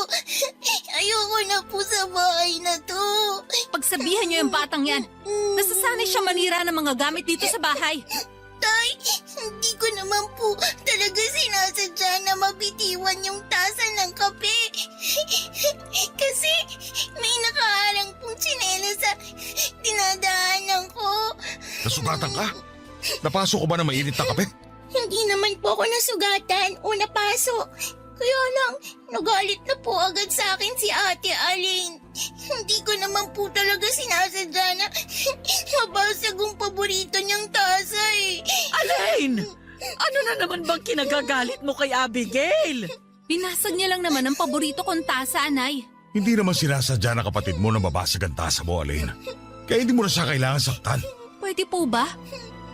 Ayoko na po sa bahay na to. Pagsabihan niyo yung batang yan. Nasasanay siya manira ng mga gamit dito sa bahay. Tay, hindi ko naman po talaga sinasadya na mabitiwan yung tasa ng kape. Kasi may nakaharang pong tsinela sa dinadaanan ko. Nasugatan ka? Napasok ko ba na mainit na kape? Hindi naman po ako nasugatan o napasok. Kaya lang, nagalit na po agad sa akin si Ate Alin. Hindi ko naman po talaga sinasadya na mabasag ang paborito niyang tasa eh. Alain! Ano na naman bang kinagagalit mo kay Abigail? Binasag niya lang naman ang paborito kong tasa, anay. Hindi naman sinasadya na kapatid mo na mabasag ang tasa mo, Alain. Kaya hindi mo na siya kailangan saktan. Pwede po ba?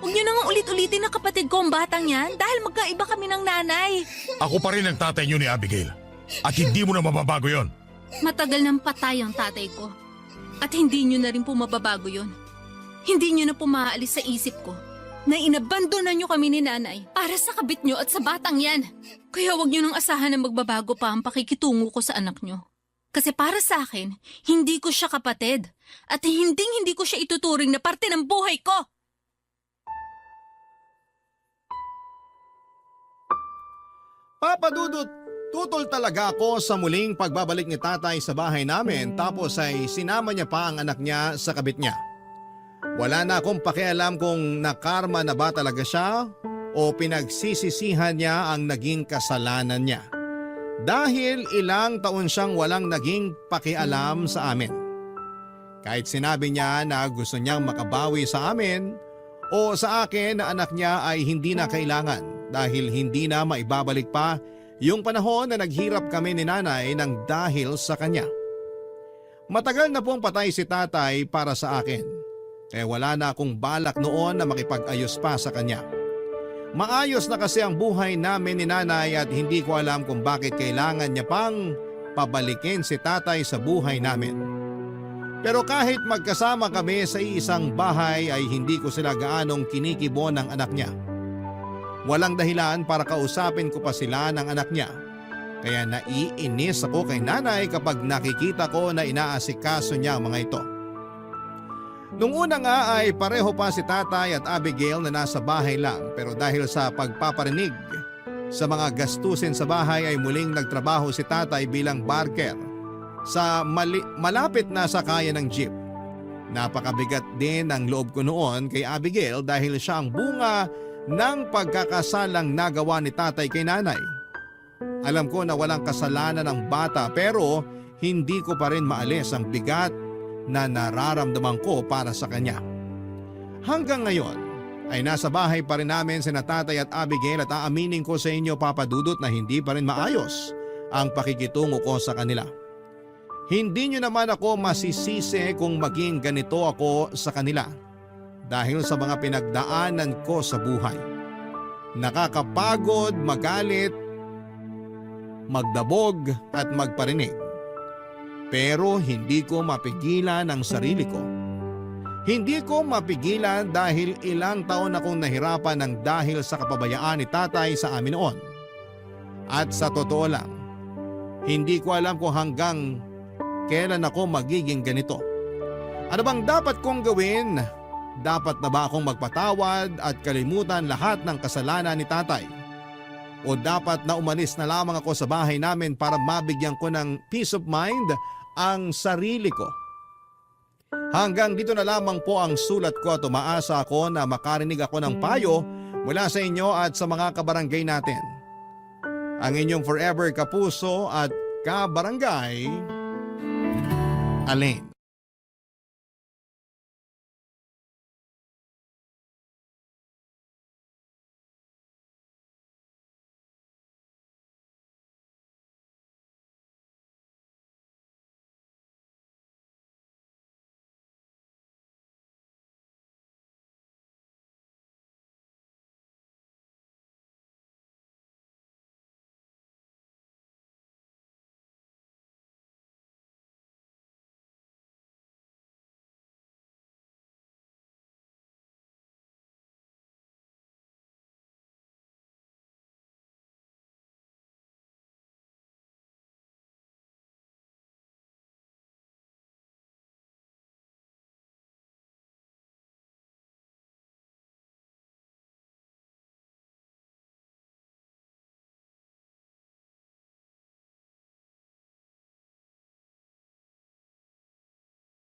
Huwag niyo nang ulit-ulitin na kapatid ko ang batang yan dahil magkaiba kami ng nanay. Ako pa rin ang tatay niyo ni Abigail. At hindi mo na mababago yon. Matagal nang patay ang tatay ko. At hindi nyo na rin po mababago yun. Hindi nyo na po maaalis sa isip ko na inabandonan nyo kami ni nanay para sa kabit nyo at sa batang yan. Kaya wag nyo nang asahan na magbabago pa ang pakikitungo ko sa anak nyo. Kasi para sa akin, hindi ko siya kapatid at hindi ko siya ituturing na parte ng buhay ko. Papa Dudut, tutol talaga ako sa muling pagbabalik ni tatay sa bahay namin tapos ay sinama niya pa ang anak niya sa kabit niya. Wala na akong pakialam kung nakarma na ba talaga siya o pinagsisisihan niya ang naging kasalanan niya. Dahil ilang taon siyang walang naging pakialam sa amin. Kahit sinabi niya na gusto niyang makabawi sa amin o sa akin na anak niya ay hindi na kailangan dahil hindi na maibabalik pa yung panahon na naghirap kami ni nanay ng dahil sa kanya. Matagal na pong patay si tatay para sa akin. Kaya wala na akong balak noon na makipag-ayos pa sa kanya. Maayos na kasi ang buhay namin ni nanay at hindi ko alam kung bakit kailangan niya pang pabalikin si tatay sa buhay namin. Pero kahit magkasama kami sa isang bahay ay hindi ko sila gaanong kinikibo ng anak niya. Walang dahilan para kausapin ko pa sila ng anak niya. Kaya naiinis ako kay nanay kapag nakikita ko na inaasikaso niya ang mga ito. Nung una nga ay pareho pa si tatay at Abigail na nasa bahay lang pero dahil sa pagpaparinig sa mga gastusin sa bahay ay muling nagtrabaho si tatay bilang barker sa malapit na sakayan ng jeep. Napakabigat din ang loob ko noon kay Abigail dahil siya ang bunga ng pagkakasalang nagawa ni tatay kay nanay. Alam ko na walang kasalanan ng bata pero hindi ko pa rin maalis ang bigat na nararamdaman ko para sa kanya. Hanggang ngayon ay nasa bahay pa rin namin sina tatay at Abigail at aaminin ko sa inyo Papa Dudut na hindi pa rin maayos ang pakikitungo ko sa kanila. Hindi nyo naman ako masisisi kung maging ganito ako sa kanila dahil sa mga pinagdaanan ko sa buhay. Nakakapagod, magalit, magdabog at magparinig. Pero hindi ko mapigilan ang sarili ko. Hindi ko mapigilan dahil ilang taon akong nahirapan ng dahil sa kapabayaan ni tatay sa amin noon. At sa totoo lang, hindi ko alam kung hanggang kailan ako magiging ganito. Ano bang dapat kong gawin? Dapat na ba akong magpatawad at kalimutan lahat ng kasalanan ni tatay? O dapat na umalis na lamang ako sa bahay namin para mabigyan ko ng peace of mind ang sarili ko? Hanggang dito na lamang po ang sulat ko at umaasa ako na makarinig ako ng payo mula sa inyo at sa mga kabarangay natin. Ang inyong forever kapuso at kabarangay, Alain.